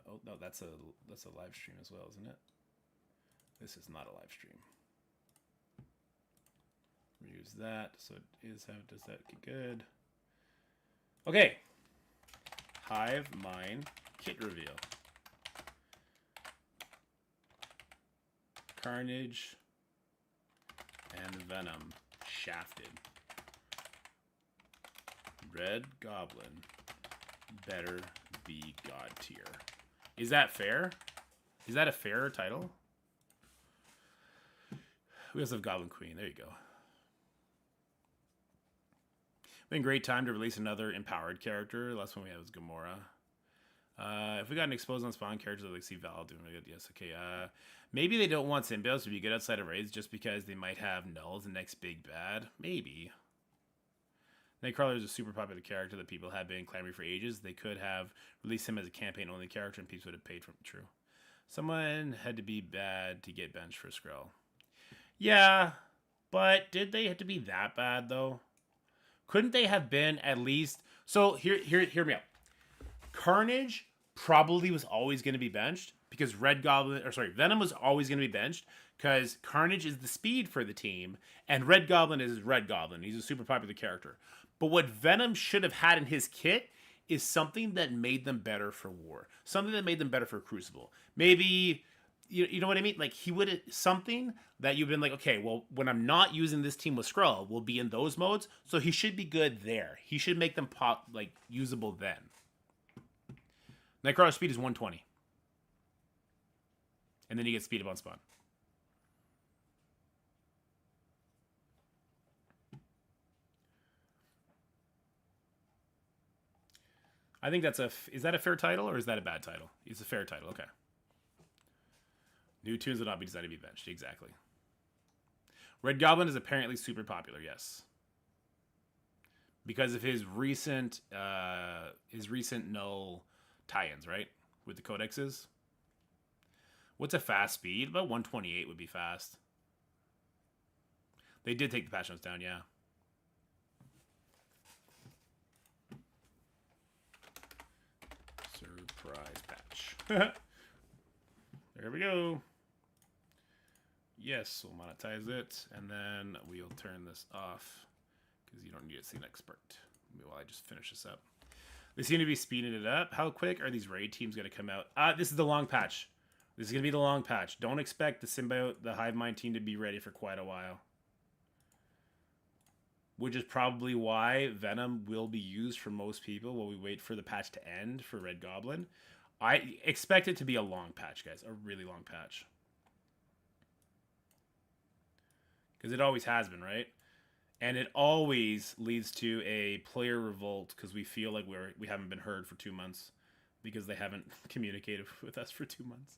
Oh no, that's a live stream as well, isn't it? This is not a live stream. Reuse that, so it is how does that get good? Okay. Hivemind kit reveal. Carnage and Venom shafted. Red Goblin better be God tier. Is that fair? Is that a fair title? We also have Goblin Queen. There you go. Been a great time to release another empowered character. The last one we had was Gamora. If we got an exposed on spawn characters, I'd like to see Val doing good. Yes, okay. Maybe they don't want symbiotes to be good outside of raids just because they might have nulls the next big bad. Maybe. Nightcrawler is a super popular character that people have been clamoring for ages. They could have released him as a campaign-only character and people would have paid for him. True. Someone had to be bad to get benched for Skrull. Yeah, but did they have to be that bad, though? Couldn't they have been at least... So, hear me out. Carnage probably was always going to be benched because Venom was always going to be benched because Carnage is the speed for the team and Red Goblin is Red Goblin. He's a super popular character. But what Venom should have had in his kit is something that made them better for war. Something that made them better for Crucible. Maybe, you know what I mean? Like, he would have, something that you've been like, okay, well, when I'm not using this team with Skrull, we'll be in those modes. So he should be good there. He should make them pop, like, usable then. Nightcrawler speed is 120. And then he gets speed up on spawn. I think that's is that a fair title or is that a bad title? It's a fair title, okay. New tunes will not be designed to be benched, exactly. Red Goblin is apparently super popular, yes. Because of his recent null tie-ins, right? With the codexes. What's a fast speed? About 128 would be fast. They did take the patch notes down, yeah. Surprise patch. There we go. Yes, we'll monetize it, and then we'll turn this off because you don't need to see an expert. While I just finish this up. They seem to be speeding it up. How quick are these raid teams going to come out? This is the long patch. This is going to be the long patch. Don't expect the Hivemind team to be ready for quite a while. Which is probably why Venom will be used for most people while we wait for the patch to end for Red Goblin. I expect it to be a long patch, guys. A really long patch. Because it always has been, right? And it always leads to a player revolt because we feel like we haven't been heard for 2 months because they haven't communicated with us for 2 months.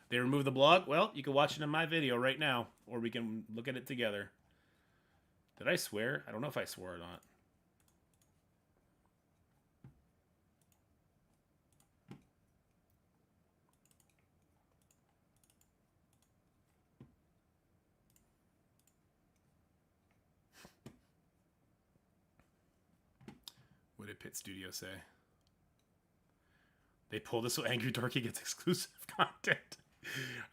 They removed the blog? Well, you can watch it in my video right now, or we can look at it together. Did I swear? I don't know if I swore or not. What did Pit Studio say? They pulled us so Angry Dorky gets exclusive content.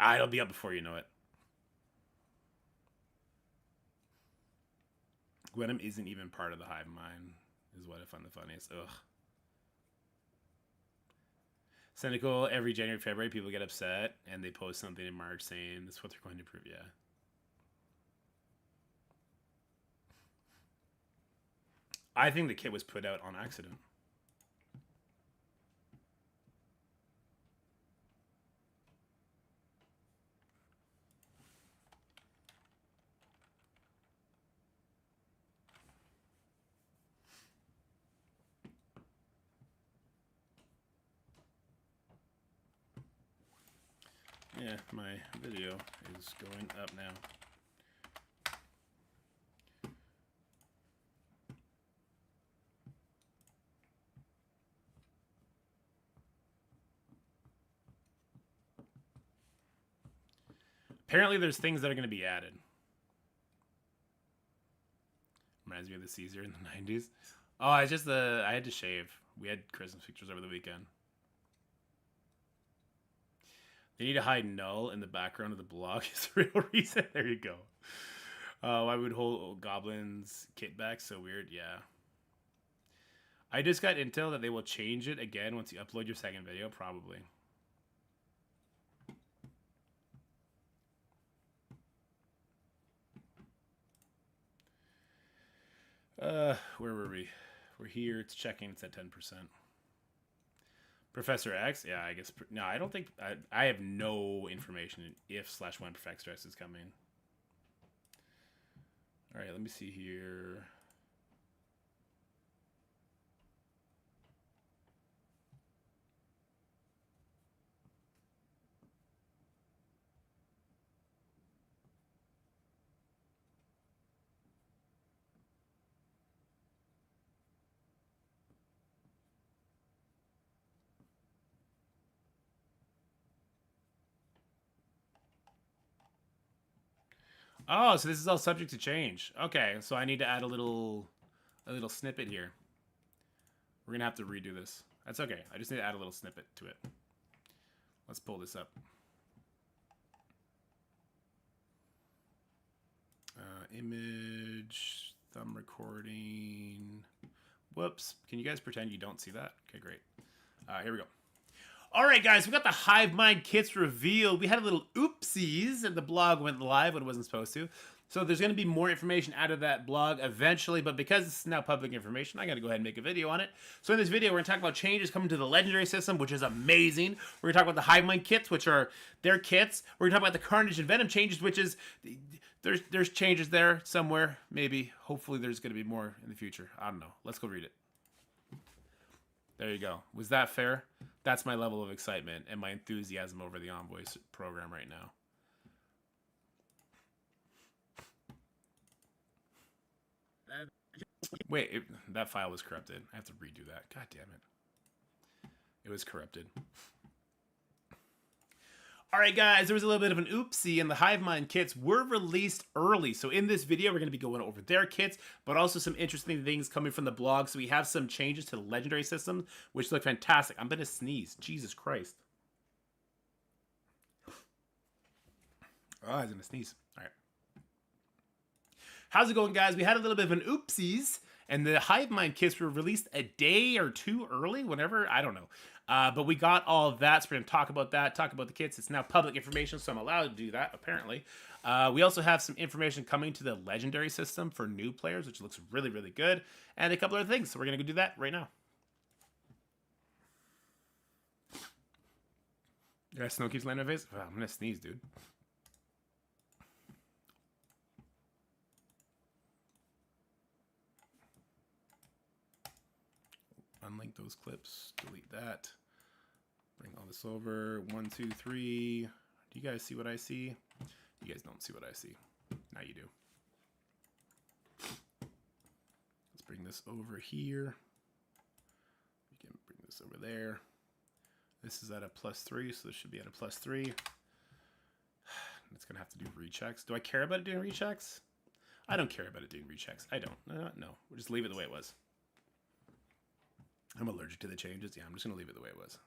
It'll be up before you know it. Gwenom isn't even part of the Hivemind, is what I find the funniest. Ugh. Cynical, every January, February, people get upset, and they post something in March saying, this is what they're going to prove, yeah. I think the kit was put out on accident. Yeah, my video is going up now. Apparently there's things that are going to be added. Reminds me of the Caesar in the 90s. Oh, I just I had to shave. We had Christmas pictures over the weekend. They need to hide null in the background of the blog. Is the real reason. There you go. Why would hold goblins kit back so weird? Yeah. I just got intel that they will change it again once you upload your second video, probably. Where were we? We're here. It's checking. It's at 10%. Professor X? Yeah, I guess. No, I don't think. I have no information if/when Professor X is coming. All right, let me see here. Oh, so this is all subject to change. Okay, so I need to add a little snippet here. We're gonna have to redo this. That's okay. I just need to add a little snippet to it. Let's pull this up. Image, thumb recording. Whoops. Can you guys pretend you don't see that? Okay, great. Here we go. All right, guys, we got the Hivemind kits revealed. We had a little oopsies, and the blog went live when it wasn't supposed to. So there's going to be more information out of that blog eventually, but because it's now public information, I got to go ahead and make a video on it. So in this video, we're going to talk about changes coming to the Legendary system, which is amazing. We're going to talk about the Hivemind kits, which are their kits. We're going to talk about the Carnage and Venom changes, which is... There's changes there somewhere, maybe. Hopefully there's going to be more in the future. I don't know. Let's go read it. There you go. Was that fair? That's my level of excitement and my enthusiasm over the Envoy program right now. Wait, that file was corrupted. I have to redo that. God damn it. It was corrupted. All right, guys, there was a little bit of an oopsie, and the Hivemind kits were released early. So in this video, we're going to be going over their kits, but also some interesting things coming from the blog. So we have some changes to the Legendary system, which look fantastic. I'm going to sneeze. Jesus Christ. Oh, I was going to sneeze. All right. How's it going, guys? We had a little bit of an oopsies, and the Hivemind kits were released a day or two early, whenever, I don't know. But we got all of that, so we're going to talk about that, talk about the kits. It's now public information, so I'm allowed to do that, apparently. We also have some information coming to the Legendary system for new players, which looks really, really good, and a couple other things, so we're going to go do that right now. Yeah, snow keeps landing on my face? Oh, I'm going to sneeze, dude. Unlink those clips, delete that, bring all this over, 1, 2, 3. Do you guys see what I see? You guys don't see what I see. Now you do. Let's bring this over here. We can bring this over there. This is at a +3, so this should be at a +3. It's gonna have to do rechecks. Do I care about it doing rechecks? I don't care about it doing rechecks. I don't. No. We'll just leave it the way it was. I'm allergic to the changes. Yeah, I'm just gonna leave it the way it was.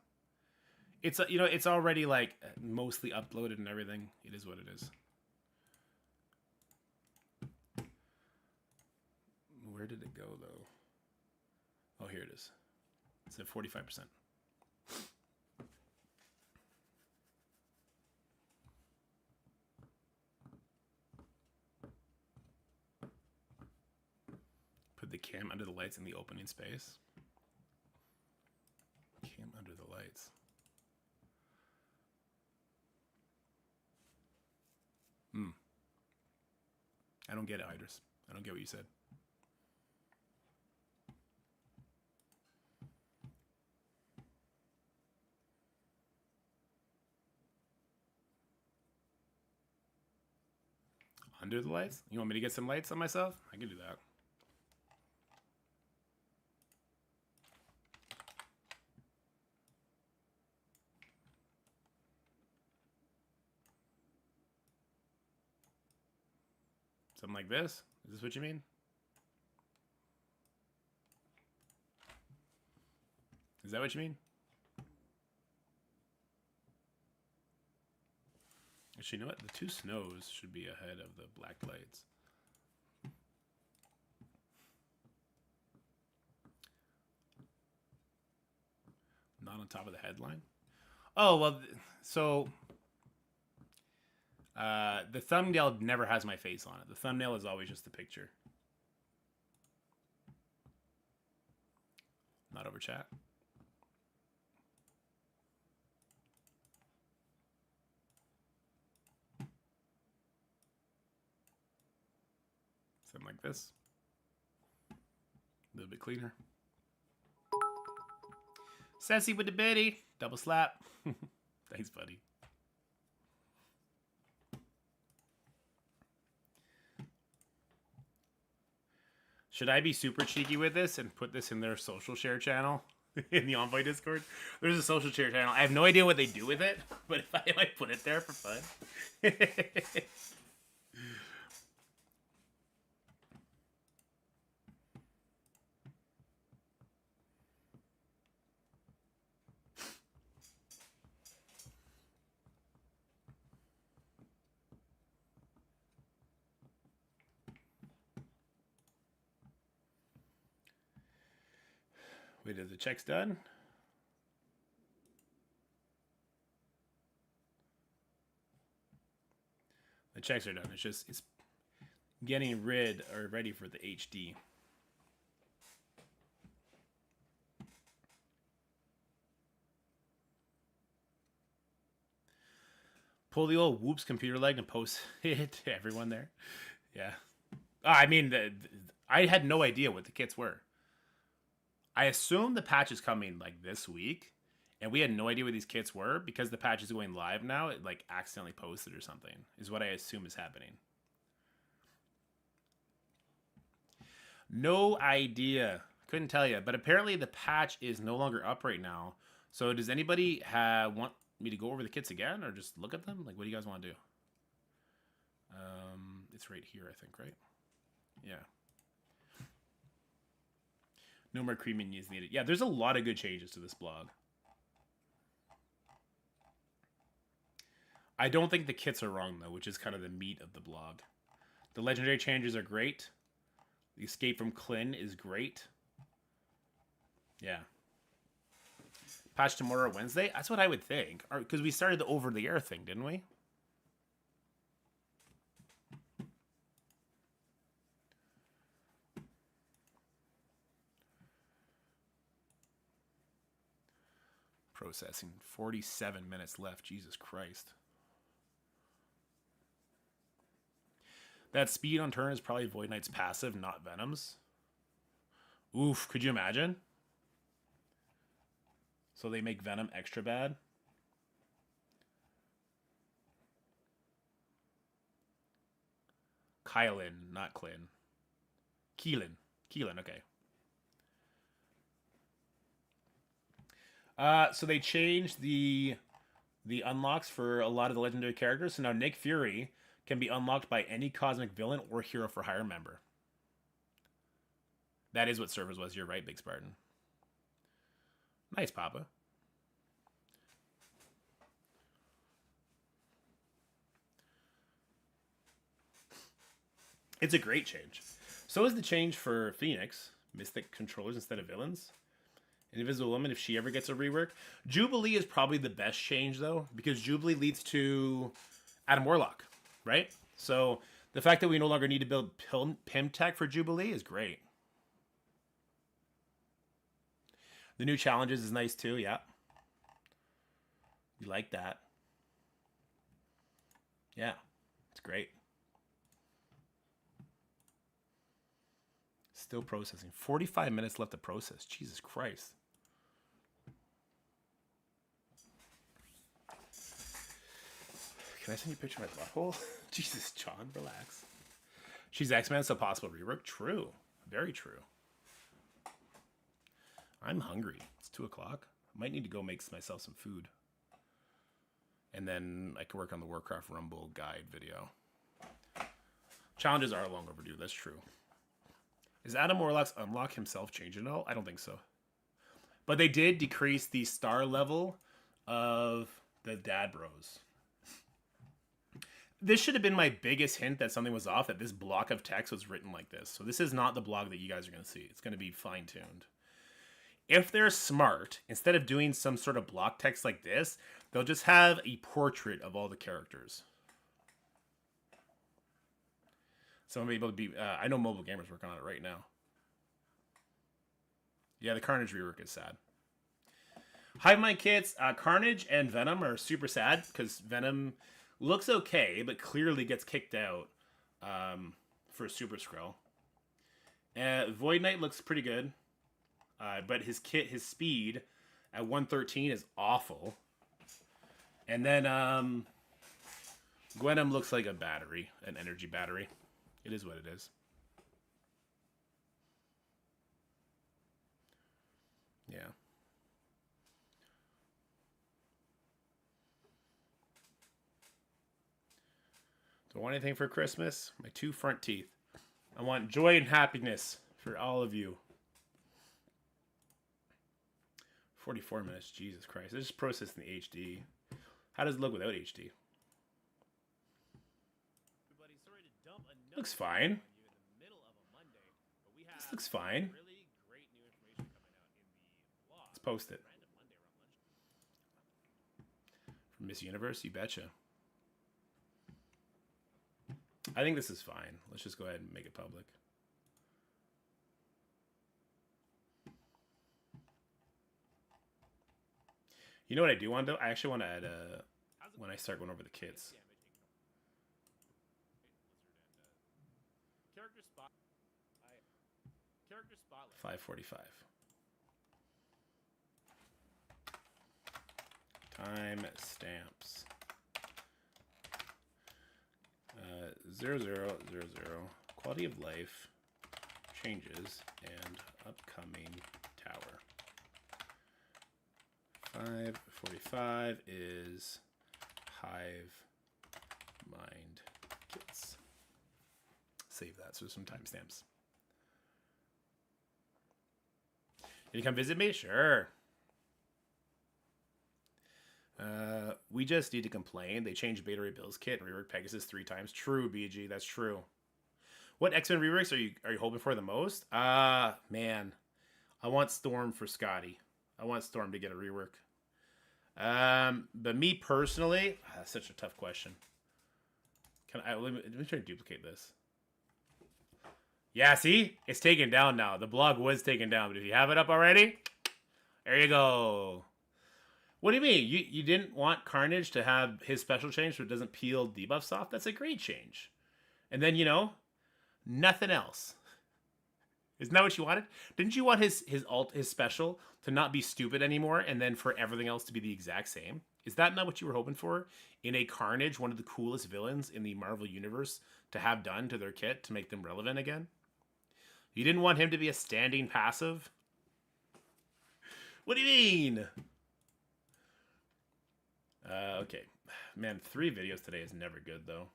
It's it's already like mostly uploaded and everything. It is what it is. Where did it go though? Oh, here it is. It's at 45%. Put the cam under the lights in the opening space. Cam under the lights. I don't get it, Idris. I don't get what you said. Under the lights? You want me to get some lights on myself? I can do that. Something like this? Is this what you mean? Is that what you mean? Actually, you know what? The two snows should be ahead of the black lights. Not on top of the headline? Oh, well, so... the thumbnail never has my face on it. The thumbnail is always just the picture. Not over chat. Something like this. A little bit cleaner. Sassy with the Betty. Double slap. Thanks, buddy. Should I be super cheeky with this and put this in their social share channel? In the Envoy Discord? There's a social share channel. I have no idea what they do with it, but if I might put it there for fun. Wait, is the check's done? The checks are done. It's getting rid or ready for the HD. Pull the old whoops computer leg and post it to everyone there. Yeah. I mean, I had no idea what the kits were. I assume the patch is coming like this week, and we had no idea what these kits were because the patch is going live now. It like accidentally posted or something is what I assume is happening. No idea. Couldn't tell you, but apparently the patch is no longer up right now. So does anybody want me to go over the kits again or just look at them? Like, what do you guys want to do? It's right here, I think, right? Yeah. No more creaming is needed. Yeah, there's a lot of good changes to this blog. I don't think the kits are wrong, though, which is kind of the meat of the blog. The legendary changes are great. The escape from Klin is great. Yeah. Patch tomorrow or Wednesday? That's what I would think. Because we started the over-the-air thing, didn't we? Processing. 47 minutes left. Jesus Christ. That speed on turn is probably Void Knight's passive, not Venom's. Oof, could you imagine? So they make Venom extra bad? Kylan, not Klin. Keelan. Keelan, okay. So they changed the unlocks for a lot of the legendary characters. So now Nick Fury can be unlocked by any cosmic villain or hero for hire member. That is what servers was. You're right, Big Spartan. Nice, Papa. It's a great change. So is the change for Phoenix. Mystic controllers instead of villains. Invisible Woman, if she ever gets a rework. Jubilee is probably the best change, though, because Jubilee leads to Adam Warlock, right? So the fact that we no longer need to build Pim Tech for Jubilee is great. The new challenges is nice, too, yeah. You like that. Yeah, it's great. Still processing. 45 minutes left to process. Jesus Christ. Can I send you a picture of my butthole? Jesus, John, relax. She's X-Men, so possible rework. True. Very true. I'm hungry. It's 2 o'clock. I might need to go make myself some food. And then I can work on the Warcraft Rumble guide video. Challenges are long overdue. That's true. Is Adam Warlock's unlock himself changing at all? I don't think so. But they did decrease the star level of the Dad Bros. This should have been my biggest hint that something was off, that this block of text was written like this. So this is not the blog that you guys are going to see. It's going to be fine-tuned. If they're smart, instead of doing some sort of block text like this, they'll just have a portrait of all the characters. So I'm able to be... I know Mobile Gamer's working on it right now. Yeah, the Carnage rework is sad. Hivemind kits, Carnage and Venom are super sad because Venom looks okay, but clearly gets kicked out for Super Skrull. Void Knight looks pretty good, but his speed at 113 is awful. And then Gwenom looks like a battery, an energy battery. It is what it is. Yeah. Don't want anything for Christmas. My 2 front teeth. I want joy and happiness for all of you. 44 minutes. Jesus Christ. This is processing the HD. How does it look without HD? Looks fine. This looks fine. Let's post it. From Miss Universe, you betcha. I think this is fine. Let's just go ahead and make it public. You know what I do want to do? I actually want to add when I start going over the kits. 5:45. Time stamps. 0000. Quality of life changes and upcoming tower. 5:45 is Hive Mind kits. Save that so some timestamps. Can you come visit me? Sure. We just need to complain. They changed Beta Ray Bill's kit and reworked Pegasus 3 times. True, BG. That's true. What X-Men reworks are you hoping for the most? Man. I want Storm for Scotty. I want Storm to get a rework. But me personally, that's such a tough question. Let me try to duplicate this. Yeah, see? It's taken down now. The blog was taken down, but if you have it up already, there you go. What do you mean? You didn't want Carnage to have his special change so it doesn't peel debuffs off? That's a great change. And then, nothing else. Isn't that what you wanted? Didn't you want his special to not be stupid anymore and then for everything else to be the exact same? Is that not what you were hoping for in a Carnage, one of the coolest villains in the Marvel Universe, to have done to their kit to make them relevant again? You didn't want him to be a standing passive? What do you mean? Okay. Man, 3 videos today is never good, though.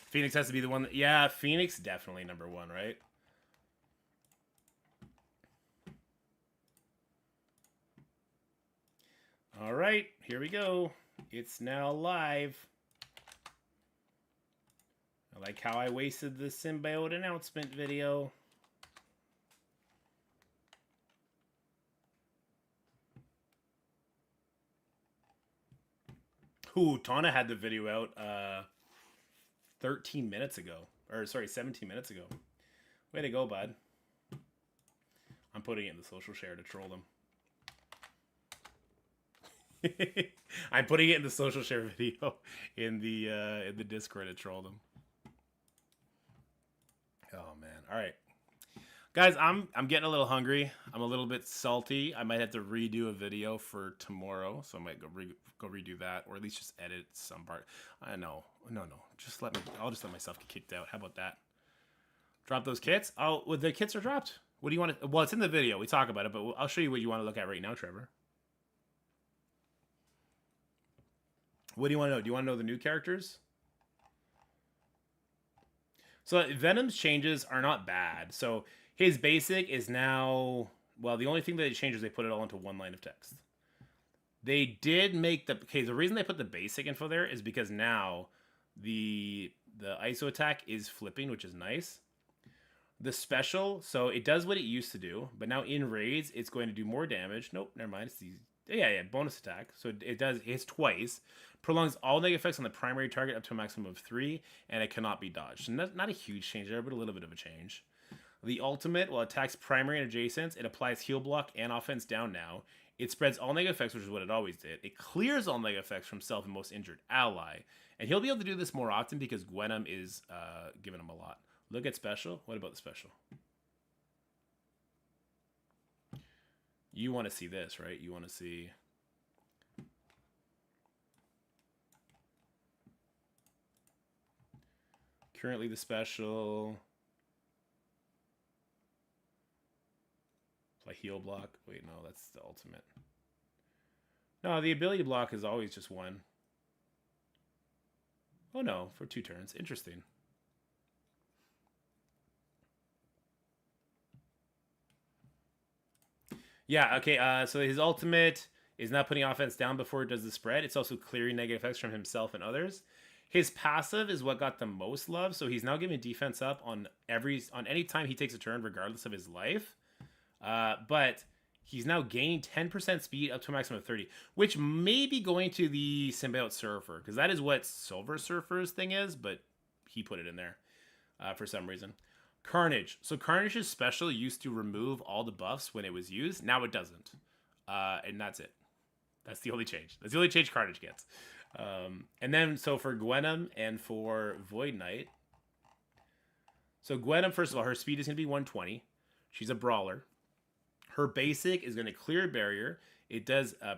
Phoenix has to be the one that... Yeah, Phoenix definitely number 1, right? All right, here we go. It's now live. I like how I wasted the symbiote announcement video. Ooh, Tana had the video out 13 minutes ago. Or, sorry, 17 minutes ago. Way to go, bud. I'm putting it in the social share to troll them. I'm putting it in the social share video in the Discord to troll them. Oh man! All right, Guys, I'm getting a little hungry. I'm a little bit salty. I might have to redo a video for tomorrow, so I might go redo that, or at least just edit some part. I know, no. Just let me. I'll just let myself get kicked out. How about that? Drop those kits. Oh, well, the kits are dropped. What do you want to? Well, it's in the video. We talk about it, but I'll show you what you want to look at right now, Trevor. What do you want to know? Do you want to know the new characters? So Venom's changes are not bad. So his basic is now, well, the only thing that they changed is they put it all into one line of text. They did make the reason they put the basic info there is because now the ISO attack is flipping, which is nice. The special, so it does what it used to do, but now in raids it's going to do more damage. Nope, never mind. It's bonus attack. So it hits twice. Prolongs all negative effects on the primary target up to a maximum of 3, and it cannot be dodged. So not a huge change there, but a little bit of a change. The ultimate, well, attacks primary and adjacents. It applies heal block and offense down now. It spreads all negative effects, which is what it always did. It clears all negative effects from self and most injured ally. And he'll be able to do this more often because Gwenom is giving him a lot. Look at special. What about the special? You want to see this, right? You want to see... Currently the special... Play heal block. Wait, no, that's the ultimate. No, the ability block is always just 1. Oh no, for 2 turns. Interesting. Yeah, okay, so his ultimate is not putting offense down before it does the spread. It's also clearing negative effects from himself and others. His passive is what got the most love, so he's now giving defense up on any time he takes a turn, regardless of his life. But he's now gaining 10% speed up to a maximum of 30, which may be going to the Symbiote Surfer, because that is what Silver Surfer's thing is, but he put it in there for some reason. Carnage. So Carnage's special used to remove all the buffs when it was used. Now it doesn't. And that's it. That's the only change. That's the only change Carnage gets. And then, so for Gwenom and for Void Knight. So Gwenom, first of all, her speed is going to be 120. She's a brawler. Her basic is going to clear barrier. It does a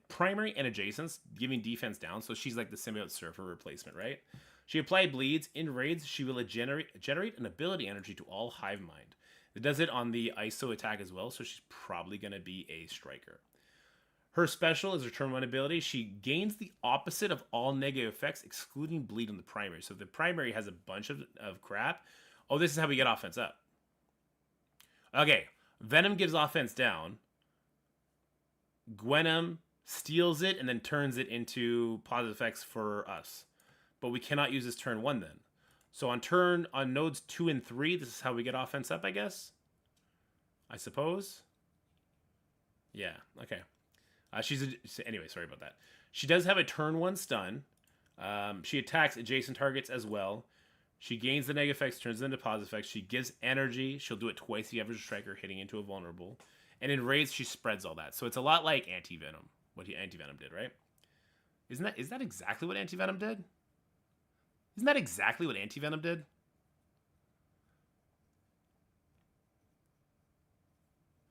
primary and adjacents, giving defense down. So she's like the Symbiote Surfer replacement, right? She applied bleeds. In raids, she will generate an ability energy to all Hivemind. It does it on the ISO attack as well, so she's probably going to be a striker. Her special is her turn 1 ability. She gains the opposite of all negative effects, excluding bleed on the primary. So if the primary has a bunch of crap, oh, this is how we get offense up. Okay, Venom gives offense down. Gwenom steals it and then turns it into positive effects for us. But we cannot use this turn 1 then. So on nodes 2 and 3, this is how we get offense up, I guess. I suppose. Yeah, okay. Anyway, sorry about that. She does have a turn 1 stun. She attacks adjacent targets as well. She gains the negative effects, turns them into positive effects. She gives energy. She'll do it twice the average striker hitting into a vulnerable. And in raids, she spreads all that. So it's a lot like Anti-Venom, what Anti-Venom did, right? Is that exactly what Anti-Venom did? Isn't that exactly what Anti-Venom did?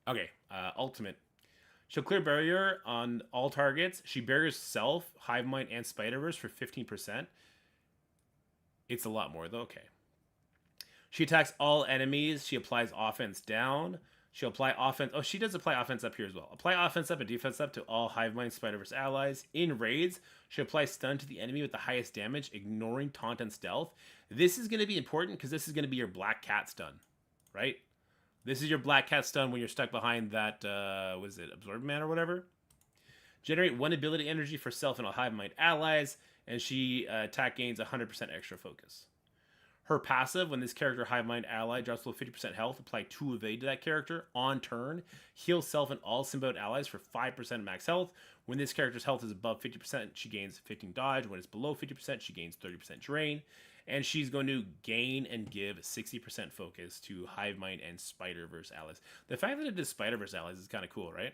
Okay, ultimate. She'll clear barrier on all targets. She barriers self, Hivemind, and Spider-Verse for 15%. It's a lot more, though. Okay. She attacks all enemies. She applies offense down. She'll apply offense. Oh, she does apply offense up here as well. Apply offense up and defense up to all Hivemind, Spider-Verse allies. In raids, she applies stun to the enemy with the highest damage, ignoring taunt and stealth. This is going to be important because this is going to be your Black Cat stun, right? This is your Black Cat stun when you're stuck behind that, what is it, Absorb Man or whatever. Generate 1 ability energy for self and all Hivemind allies, and she attack gains 100% extra focus. Her passive, when this character Hivemind ally drops below 50% health, apply 2 evade to that character on turn. Heal self and all symbiote allies for 5% max health. When this character's health is above 50%, she gains 15 dodge. When it's below 50%, she gains 30% drain. And she's going to gain and give 60% focus to Hivemind and Spider-Verse allies. The fact that it does Spider-Verse allies is kind of cool, right?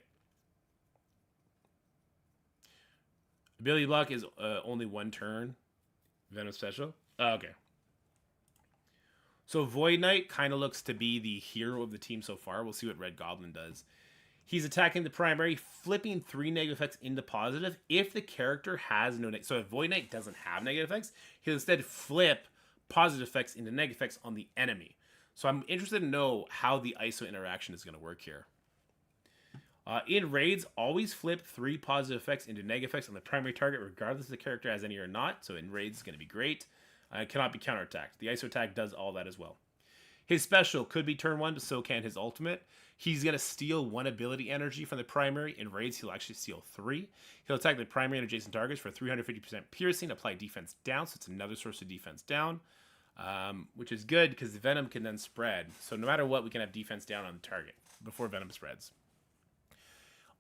Ability block is only 1 turn. Venom special. Oh, okay. So Void Knight kind of looks to be the hero of the team so far. We'll see what Red Goblin does. He's attacking the primary, flipping 3 negative effects into positive if the character has no negative. So if Void Knight doesn't have negative effects, he'll instead flip positive effects into negative effects on the enemy. So I'm interested to know how the ISO interaction is going to work here. In raids, always flip 3 positive effects into negative effects on the primary target, regardless if the character has any or not. So in raids, it's going to be great. It cannot be counterattacked. The ISO attack does all that as well. His special could be turn 1, but so can his ultimate. He's going to steal 1 ability energy from the primary. In raids, he'll actually steal 3. He'll attack the primary and adjacent targets for 350% piercing, apply defense down, so it's another source of defense down, which is good because the venom can then spread. So no matter what, we can have defense down on the target before venom spreads.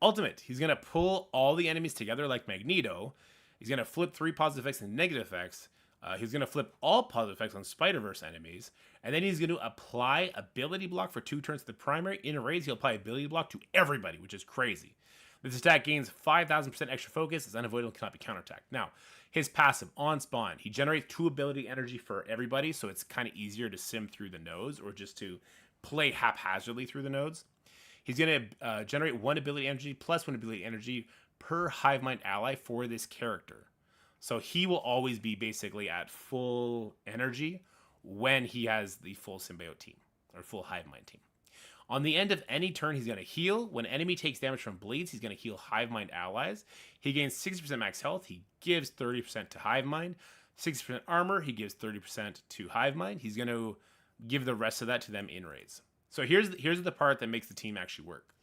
Ultimate, he's going to pull all the enemies together like Magneto. He's going to flip 3 positive effects and negative effects. He's going to flip all positive effects on Spider-Verse enemies. And then he's going to apply ability block for 2 turns to the primary. In raids, he'll apply ability block to everybody, which is crazy. This attack gains 5,000% extra focus. It's unavoidable, cannot be counterattacked. Now, his passive, on spawn, he generates 2 ability energy for everybody, so it's kind of easier to sim through the nodes or just to play haphazardly through the nodes. He's going to generate 1 ability energy plus 1 ability energy per Hivemind ally for this character. So he will always be basically at full energy when he has the full symbiote team or full Hivemind team. On the end of any turn, he's going to heal. When enemy takes damage from bleeds, he's going to heal Hivemind allies. He gains 60% max health. He gives 30% to Hivemind. 60% armor. He gives 30% to Hivemind. He's going to give the rest of that to them in raids. So here's the part that makes the team actually work.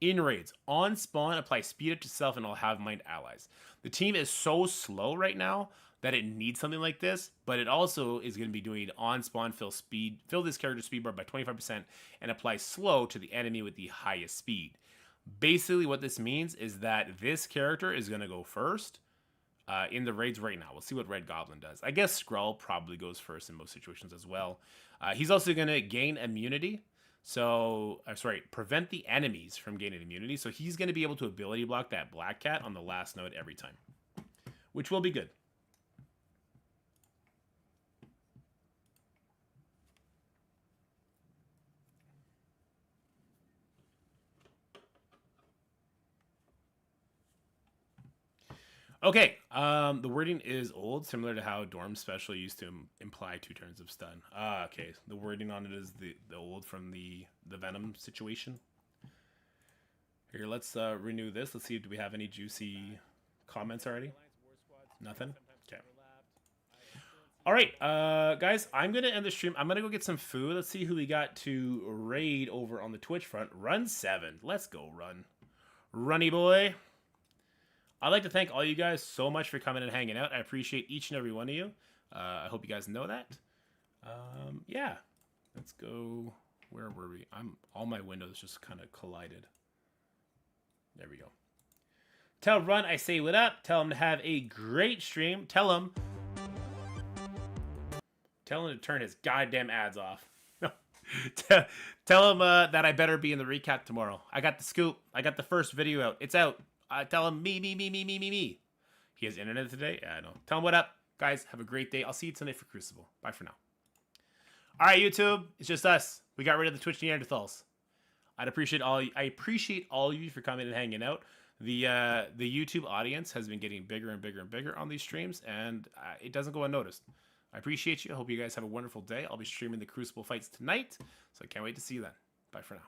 In raids, on spawn, apply speed up to self and all Hivemind allies. The team is so slow right now that it needs something like this, but it also is going to be doing on spawn fill this character's speed bar by 25% and apply slow to the enemy with the highest speed. Basically what this means is that this character is going to go first in the raids right now. We'll see what Red Goblin does. I guess Skrull probably goes first in most situations as well. He's also going to gain immunity. So, prevent the enemies from gaining immunity. So he's going to be able to ability block that Black Cat on the last node every time, which will be good. Okay, the wording is old, similar to how Dorm Special used to imply 2 turns of stun. Okay, the wording on it is the old from the Venom situation. Here, let's renew this. Let's see, do we have any juicy comments already? Nothing? Okay. All right, guys, I'm going to end the stream. I'm going to go get some food. Let's see who we got to raid over on the Twitch front. Run 7. Let's go, Run. Runny boy. I'd like to thank all you guys so much for coming and hanging out. I appreciate each and every one of you. I hope you guys know that. Yeah, let's go. Where were we? All my windows just kind of collided. There we go. Tell Run I say what up. Tell him to have a great stream. Tell him to turn his goddamn ads off. Tell him that I better be in the recap tomorrow. I got the scoop. I got the first video out. It's out. Tell him me. He has internet today? Yeah, I know. Tell him what up. Guys, have a great day. I'll see you tonight for Crucible. Bye for now. All right, YouTube. It's just us. We got rid of the Twitch Neanderthals. I appreciate all of you for coming and hanging out. The YouTube audience has been getting bigger and bigger and bigger on these streams, and it doesn't go unnoticed. I appreciate you. I hope you guys have a wonderful day. I'll be streaming the Crucible fights tonight, so I can't wait to see you then. Bye for now.